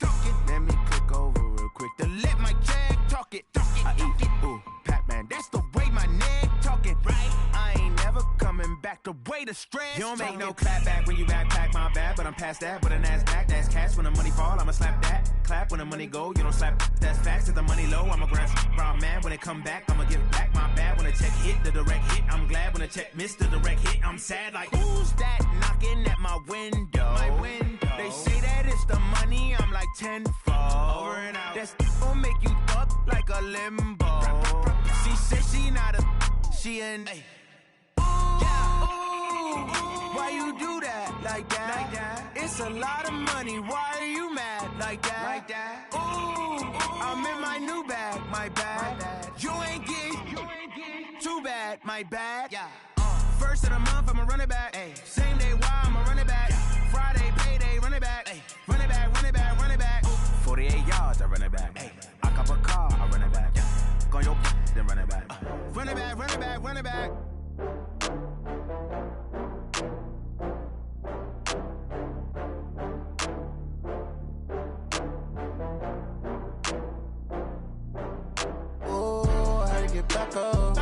Let me click over real quick to let my check talk it. I eat it, ooh, Pac-Man. That's the way my neck talking. Right? I ain't never coming back the way the stress. You don't make no clap back when you backpack, my bad. But I'm past that with a NASDAQ. That's cash when the money fall, I'ma slap that. Clap when the money go, you don't slap. That's facts. If the money low, I'ma grab brown man. When it come back, I'ma give back my bad. When the check hit, the direct hit. I'm glad when the check missed the direct hit. I'm sad like, who's that knocking at my window? My window. They say that it's the money, I'm like tenfold. Over and out. That's gon' make you up like a limbo. She said she not a, she an. Why you do that like that? It's a lot of money, why are you mad like that? Ooh, I'm in my new bag, my bad. You ain't get too bad, my bad. First of the month, I'ma run it back. Same day, why I'ma run it back. Friday, payday, run it back. Run it back, run it back, run it back. 48 yards, I run it back. I cop a car, I run it back. Go your then run it back. Run it back, run it back, run it back. Oh, I had to get back up. I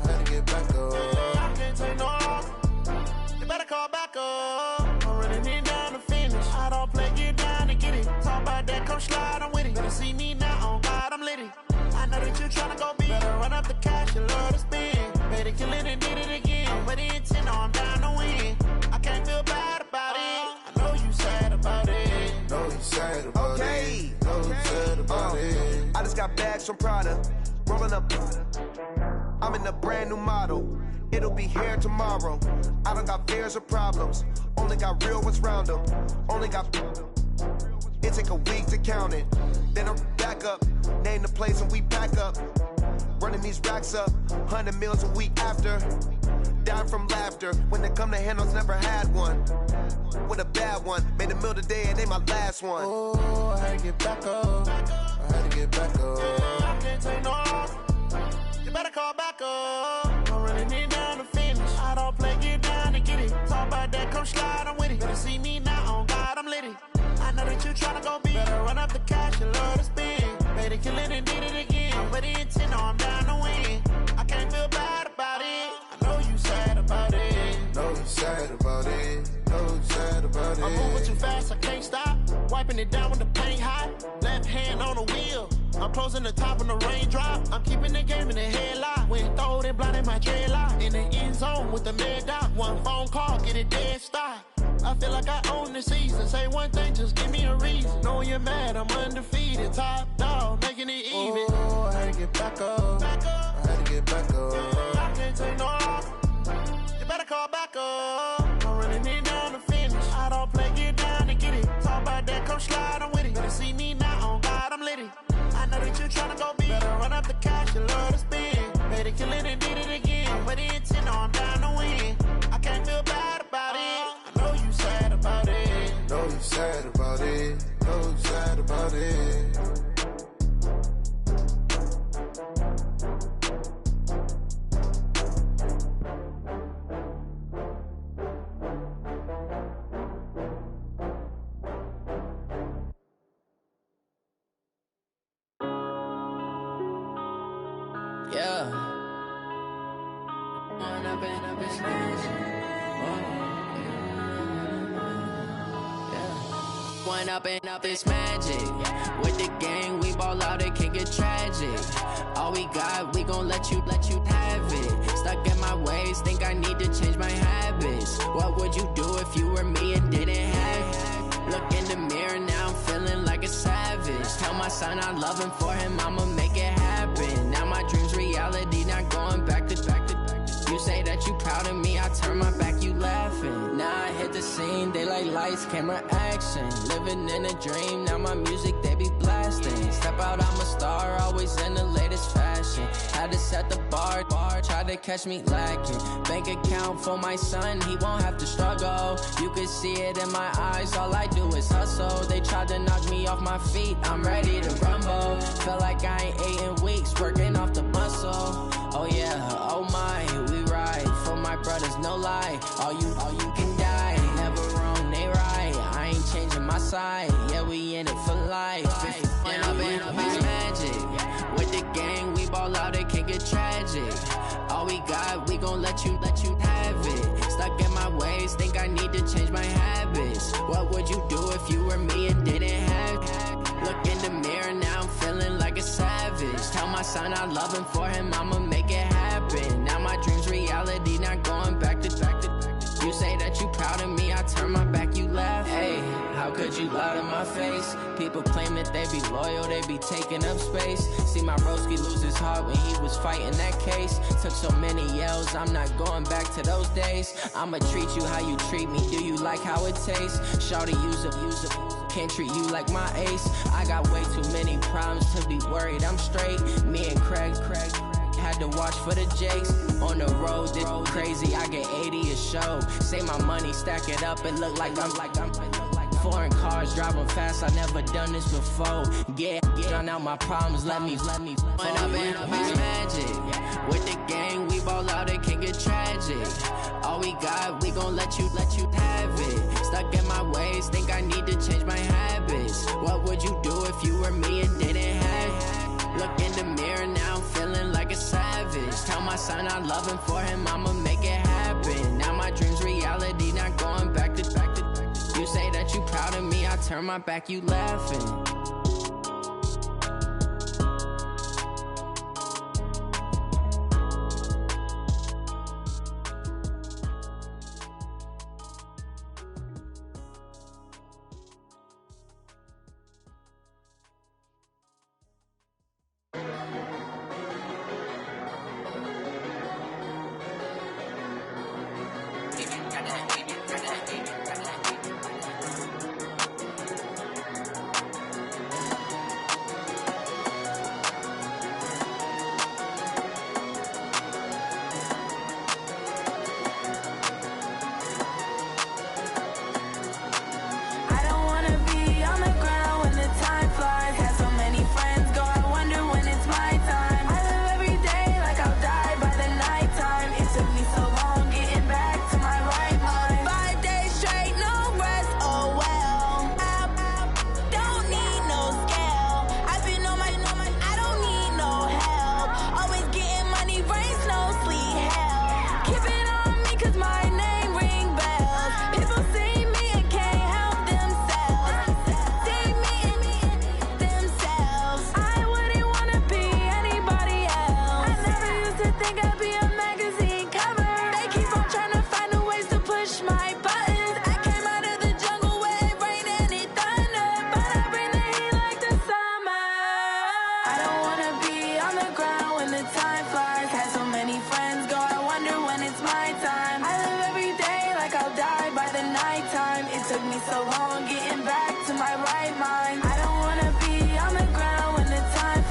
had to get back up. I can't take no loss. You better call back up. I'm running it down to finish. I don't play, get down to get it. Talk about that, come slide, I'm with it. Better see me now, on God, I'm litty. I know that you tryna go big. Better run up the cash, you love to spend. Better kill it and did it again. I'm ready intent, no, I'm down to win. I can't feel bad about it. I know you sad about it. Know you sad about it. Know you sad about it. I just got bags from Prada. Rolling up. I'm in a brand new model. It'll be here tomorrow. I don't got fears or problems. Only got real ones round them. Only got. It take a week to count it. Then I'm back up. Name the place and we pack up. Running these racks up. 100 meals a week after. Down from laughter. When they come to handles, never had one. With a bad one. Made a meal today and they my last one. Oh, I had to get back up. I had to get back up. I can't take no loss. You better call back up. I'm running it down to finish. I don't play, get down to get it. Talk about that, come slide, I'm with it. Better see me now, on God, I'm litty. I know that you tryna go big. Better run up the cash, you love to spend. Better kill it and did it again. I'm ready intent, no, I'm down to win. I can't feel bad about it. I know you sad about it. Know you sad about it. Know you sad about it. I'm moving too fast, I can't stop. Wiping it down with the paint hot. Left hand on the wheel. I'm closing the top when the raindrop. I'm keeping the game in the headlock. When throwed it, blinded my dreadlock. In the end zone with the mad dot. One phone call, get it dead stop. I feel like I own the season. Say one thing, just give me a reason. Knowing you're mad, I'm undefeated. Top dog, making it even. Oh, I had to get back up. I had to get back up. I can't take no loss. You better call back up. I'm running it down to finish. I don't play, get down to get it. Talk about that, come slide, I'm with it. Better see me now, on God, I'm litty. know that you're trying to go big. Better run up the cash, you love to spend. Better kill it and did it again. I put in 10, I'm down to win. I can't feel bad about it. I know you sad about it. Know you sad about it. Know you sad about it. Yeah. One up and up is magic. With the gang, we ball out, it can get tragic. All we got, we gon' let you have it. Stuck in my ways, think I need to change my habits. What would you do if you were me and didn't have it? Look in the mirror, now I'm feeling like a savage. Tell my son I love him, for him I'ma make it happen. Now my dream's reality, not going back to. You say that you proud of me, I turn my back, you laughing. Now I hit the scene, they like lights, camera, action. Living in a dream, now my music, they be blasting. Step out, I'm a star, always in the latest fashion. Had to set the bar, try to catch me lacking. Bank account for my son, he won't have to struggle. You can see it in my eyes, all I do is hustle. They tried to knock me off my feet, I'm ready to rumble. Felt like I ain't ate in weeks, working off the muscle. Oh yeah, oh my, we ride for my brothers, no lie. All you can die, never wrong, they right. I ain't changing my side, yeah, we in it for life. And up is magic. With the gang, we ball out, it can get tragic. All we got, we gon' let you have it. Stuck in my ways, think I need to change my habits. What would you do if you were me and didn't have it? Look in the mirror, now I'm feeling like a savage. Tell my son I love him, for him I'ma make it happen. Now my dream's reality, not going back to. You say that you proud of me, I turn my back, you laugh. Hey, how could you lie to my face? People claim that they be loyal, they be taking up space. See my broski lose his heart when he was fighting that case. Took so many yells, I'm not going back to those days. I'ma treat you how you treat me, do you like how it tastes? Shawty, use a can't treat you like my ace. I got way too many problems to be worried, I'm straight. Me and Craig had to watch for the Jakes. On the road, this crazy, I get 80 a show. Say my money, stack it up, it look like I'm foreign cars, driving fast, I never done this before. Get drown out my problems, let me One up and is magic. With the gang, we ball out, it can get tragic. All we got, we gon' let you have it. Stuck in my ways, think I need to change my habits. What would you do if you were me and didn't have it? Look in the mirror, now I'm feeling like a savage. Tell my son I love him, for him I'ma make it happen. Now my dream's reality, not going back to. You say that you proud of me, I turn my back, you laughing. so long getting back to my right mind. I don't wanna be on the ground when the time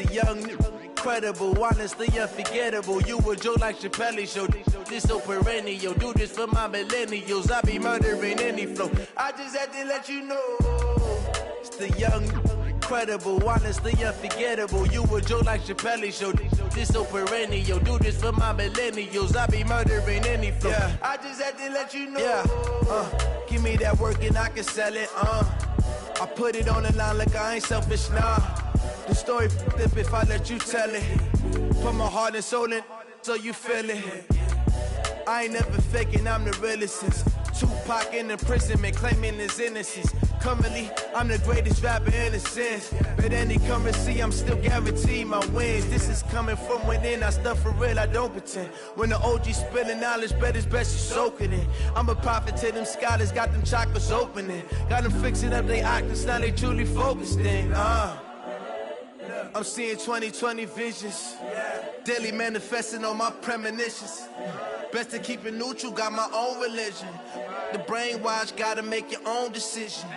the young, incredible, honestly unforgettable. You a joke like Chappelle show. This so perennial. Do this for my millennials. I be murdering any flow. I just had to let you know. It's the young, incredible, honestly unforgettable. You a joke like Chappelle show. This so perennial. Do this for my millennials. I be murdering any flow. Yeah. I just had to let you know. Yeah. Give me that work and I can sell it. I put it on the line like I ain't selfish, nah. The story flip if I let you tell it. Put my heart and soul in so you feel it. I ain't never faking, I'm the realest since Tupac in imprisonment, claiming his innocence. Currently, I'm the greatest rapper in a sense. But any currency, I'm still guaranteed my wins. This is coming from within, I stuff for real, I don't pretend. When the OG spilling knowledge, bet it's best you soak it in. I'm a prophet to them scholars, got them chakras opening. Got them fixing up they octaves, now they truly focused in. I'm seeing 2020 visions. Daily manifesting on my premonitions. Best to keep it neutral, got my own religion. The brainwash, gotta make your own decision.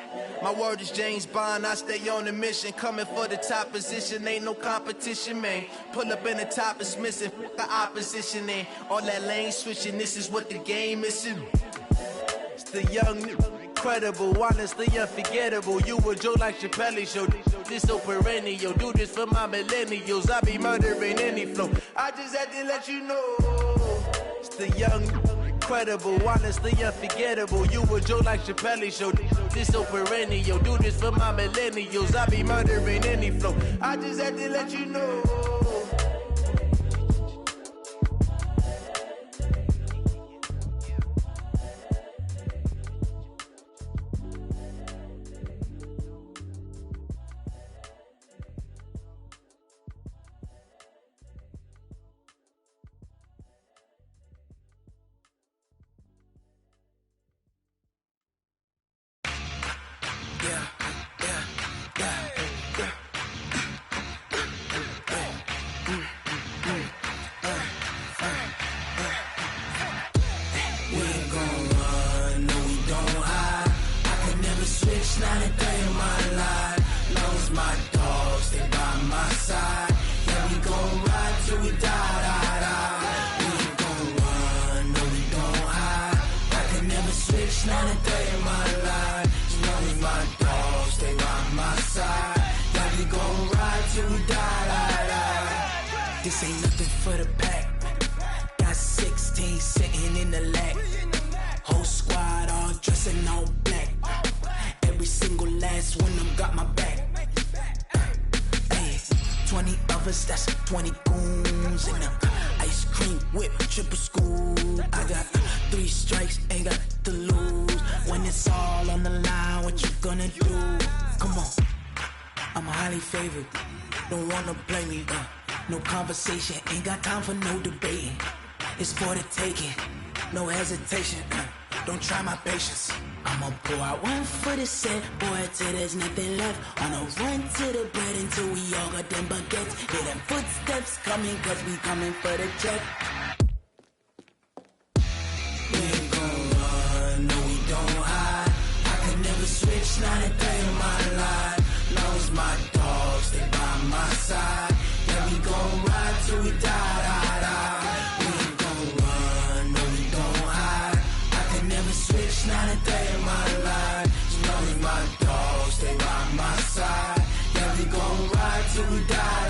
My word is James Bond, I stay on the mission. Coming for the top position, ain't no competition, man. Pull up in the top, it's missing, the opposition ain't. All that lane switching, this is what the game is. It's the young, incredible, honestly unforgettable. You a joke like Chappelle show. This so perennial. Do this for my millennials. I be murdering any flow. I just had to let you know. It's the young, incredible, honestly unforgettable. You a joke like Chappelle show. This so perennial. Do this for my millennials. I be murdering any flow. I just had to let you know. This ain't nothing for the pack. Got 16 sitting in the lap. Whole squad all dressing all black. Every single last one of them got my back. Hey, 20 of us, that's 20 goons in them. Ice cream whip, triple school. I got 3 strikes, ain't got to lose. When it's all on the line, what you gonna do? Come on, I'm highly favored. Don't wanna blame me, no conversation, ain't got time for no debating. It's for the taking, no hesitation. Don't try my patience. I'ma pour out one for the set, boy, till there's nothing left. On a run to the bread until we all got them baguettes. Hear them footsteps coming, cause we coming for the check. We ain't gon' run, no we don't hide. I could never switch, not a day in my life. Long as my dogs, they by my side. Yeah, we gon' ride till we die. We ain't gon' run, no we don't hide. I could never switch, not a day in my life. As long as my dogs, they by my side. Yeah, we gon' ride till we die.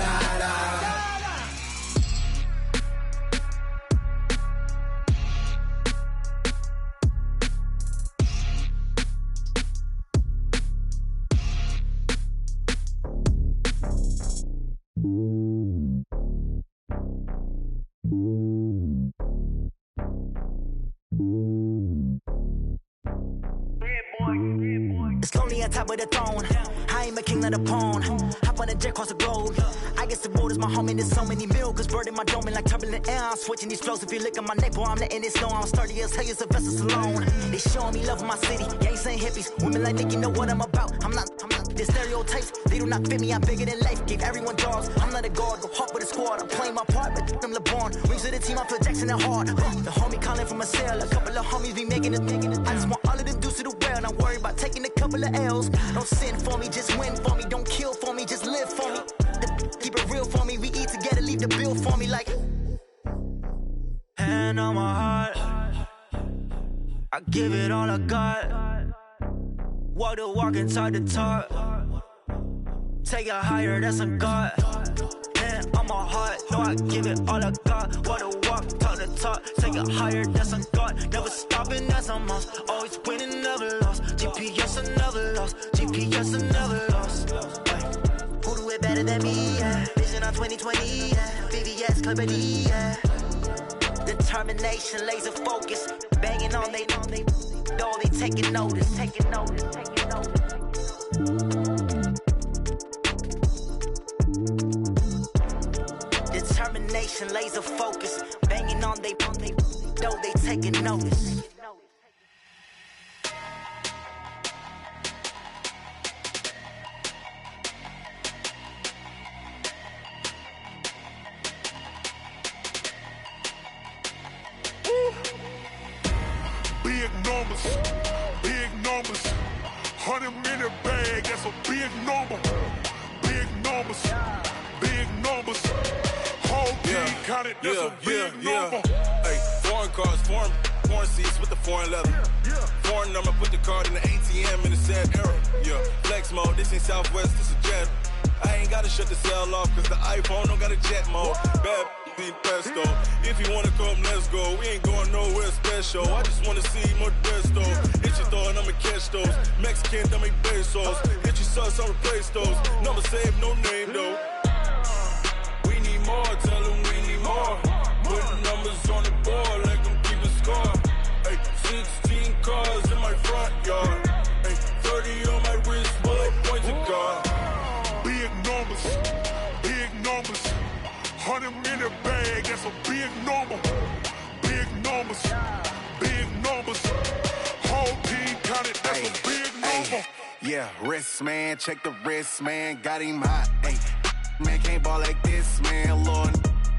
It's lonely on top of the throne. I ain't a king of the pawn. Hop on a jet across the globe. I guess the road is my home and there's so many milkers birding my dome and like turbulent air. I'm switching these flows. If you look at my neck, boy, I'm letting it snow. I'm sturdy as hell, it's a vessel alone. They showing me love in my city. Gangs ain't hippies. Women like Nick, you know what I'm about. I'm not. The stereotypes, they do not fit me. I'm bigger than life. Gave everyone jobs. I'm not a guard. Go hard with a squad. I'm playing my part, but them LeBron. Rings to the team. I feel Jackson and hard. The homie calling from a cell. A couple of homies be making it. I just want all of them dudes to do well. Not worry about taking a couple of L's. Don't sin for me, just win for me. Don't kill for me, just live for me. Keep keep it real for me. We eat together, leave the bill for me like. Hand on my heart, I give it all I got. Walk the walk and talk the talk. Take it higher, that's a God. Hand on my heart, no, I give it all I got. Walk the walk, talk the talk. Take it higher, that's a God. Never stopping, that's a must. Always winning, never lost. GPS, I never lost. GPS, I never lost. Who do it better than me? Yeah. Vision on 2020. Yeah. VVS, Clarity. Yeah. Determination, laser focus. Banging on they know they taking notice. Taking notice. Taking notice. Determination, laser focus, banging on they know they taking notice. Big numbers, 100-minute bag, that's a big number. Big numbers, whole team counted, that's a big number. Hey, foreign cars, foreign seats with the foreign leather. Foreign number, put the card in the ATM in the sad era. Yeah, flex mode, this ain't Southwest, this a jet. I ain't gotta shut the cell off, cause the iPhone don't got a jet mode. Bad need pesto. If you wanna come, let's go. We ain't going nowhere special. I just wanna see more desto. Hit your throw and I'ma catch those. Mexican, don't make pesos. Hit your sauce, I'll replace those. Number save, no name though. We need more, tell them we need more. Putting numbers on the board, let them keep a score. Hey, 16 cars in my front yard. Hey, 30 on my wrist, bullet points of God. Big numbers, 100-minute bag, that's a big number. Big numbers, whole team counted, that's a big number. Yeah, wrist man, check the wrist man, got him hot. Ay, man can't ball like this, man. Lord,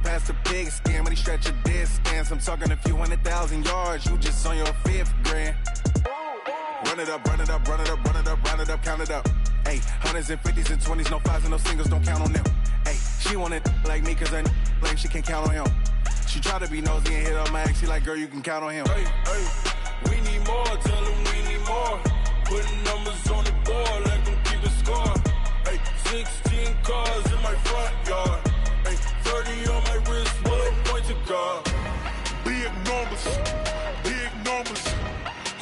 past the pig skin, when he stretch a distance. I'm talking a few 100,000 yards, you just on your 5th grand. Run it up, count it up. Ay, hundreds and 50s and 20s, no 5s and no singles, don't count on them. Ay, she want it like me, cause her lame, she can't count on him. She try to be nosy and hit on my ex, she like, girl, you can count on him. Hey, we need more, tell them we need more. Putting numbers on the board, let them keep a score. Hey, 16 cars in my front yard. Hey, 30 on my wrist, bullet points of God. Big numbers,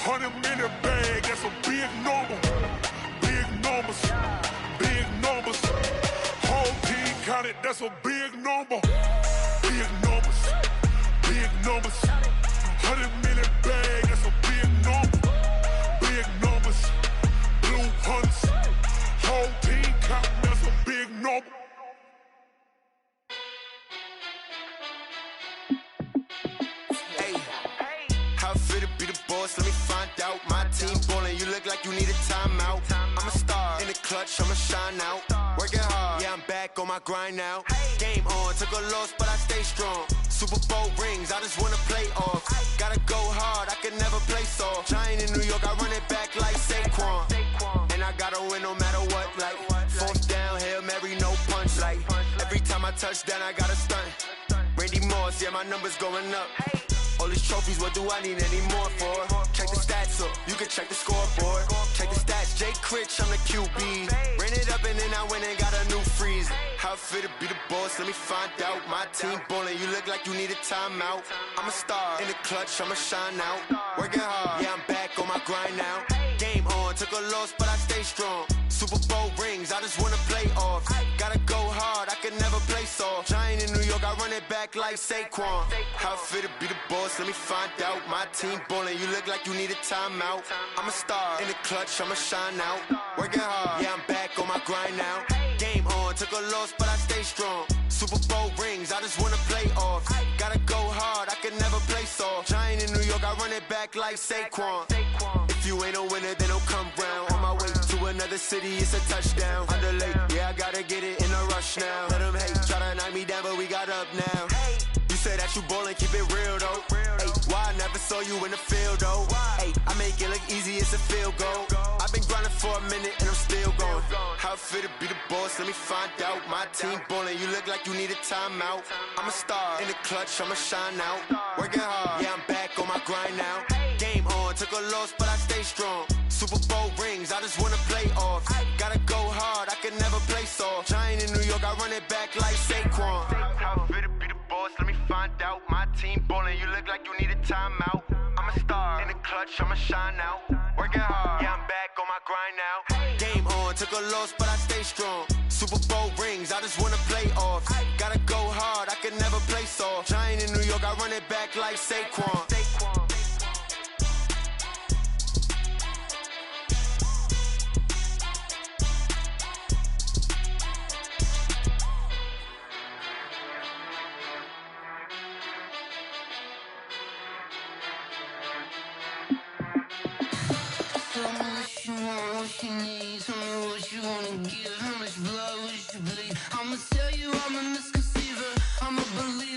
100-minute bag, that's a big number. Big numbers, whole team counted, that's a big number. Big numbers, 100-minute bag, that's a big number. Big numbers, blue hunts, whole team counting, that's a big number. How fit to be the boss? Let me find out. My team ballin', you look like you need a timeout. I'm a star in the clutch, I'ma shine out. Working hard, yeah, I'm back on my grind now. Game on, took a loss, but I stay strong. Super Bowl rings, I just wanna play off. Gotta go hard, I can never play soft. Giant in New York, I run it back like Saquon. And I gotta win no matter what, like 4th down, Hail Mary, no punch. Like every time I touch down, I gotta stunt. Randy Moss, yeah, my numbers going up. All these trophies, what do I need any more for? Check the stats up, you can check the scoreboard. Check the stats, Jay Critch, I'm the QB. Ran it up and then I went and got a new freeze. How fit to be the boss, let me find out. My team ballin', you look like you need a timeout. I'm a star in the clutch, I'ma shine out. Working hard, yeah, I'm back on my grind now. Game on, took a loss, but I stay strong. Super Bowl rings, I just wanna play off. Gotta go hard, I can never play soft. Giant in New York, I run it back like Saquon. How fit to be the boss, let me find out. My team ballin', you look like you need a timeout. I'm a star in the clutch, I'ma shine out. Working hard, yeah, I'm back on my grind now. Game on, took a loss, but I stay strong. Super Bowl rings, I just wanna play off. Gotta go hard, I can never play soft. Giant in New York, I run it back like Saquon. If you ain't a winner, then don't come round. On my way to another city, it's a touchdown. Underlay, yeah, I gotta get it in a rush now. Let them hate, try to knock me down, but we got up now. You say that you ballin', keep it real though. Hey, why I never saw you in the field though? Hey, I make it look easy, it's a field goal. I've been been grinding for a minute and I'm still going. How it feel to be the boss? Let me find out. My team ballin', you look like you need a timeout. I'm a star in the clutch, I'ma shine out. Working hard, yeah, I'm back on my grind now. Game on, took a loss, but I stay strong. Super Bowl rings, I just wanna play off. Gotta go hard, I can never play soft. Giant in New York, I run it back like Saquon. How it feel to be the boss? Let me find out. My team ballin', you look like you need a timeout. I'm a star in the clutch, I'ma shine out. Working hard, yeah, I'm back on my grind now. Game on, took a loss, but I stay strong. Super Bowl rings, I just wanna play off. Gotta go hard, I can never play soft. Giant in New York, I run it back like Saquon. What you need, tell me what you wanna give. How much blood would you bleed? I'ma tell you I'm a misconceiver, I'm a believer.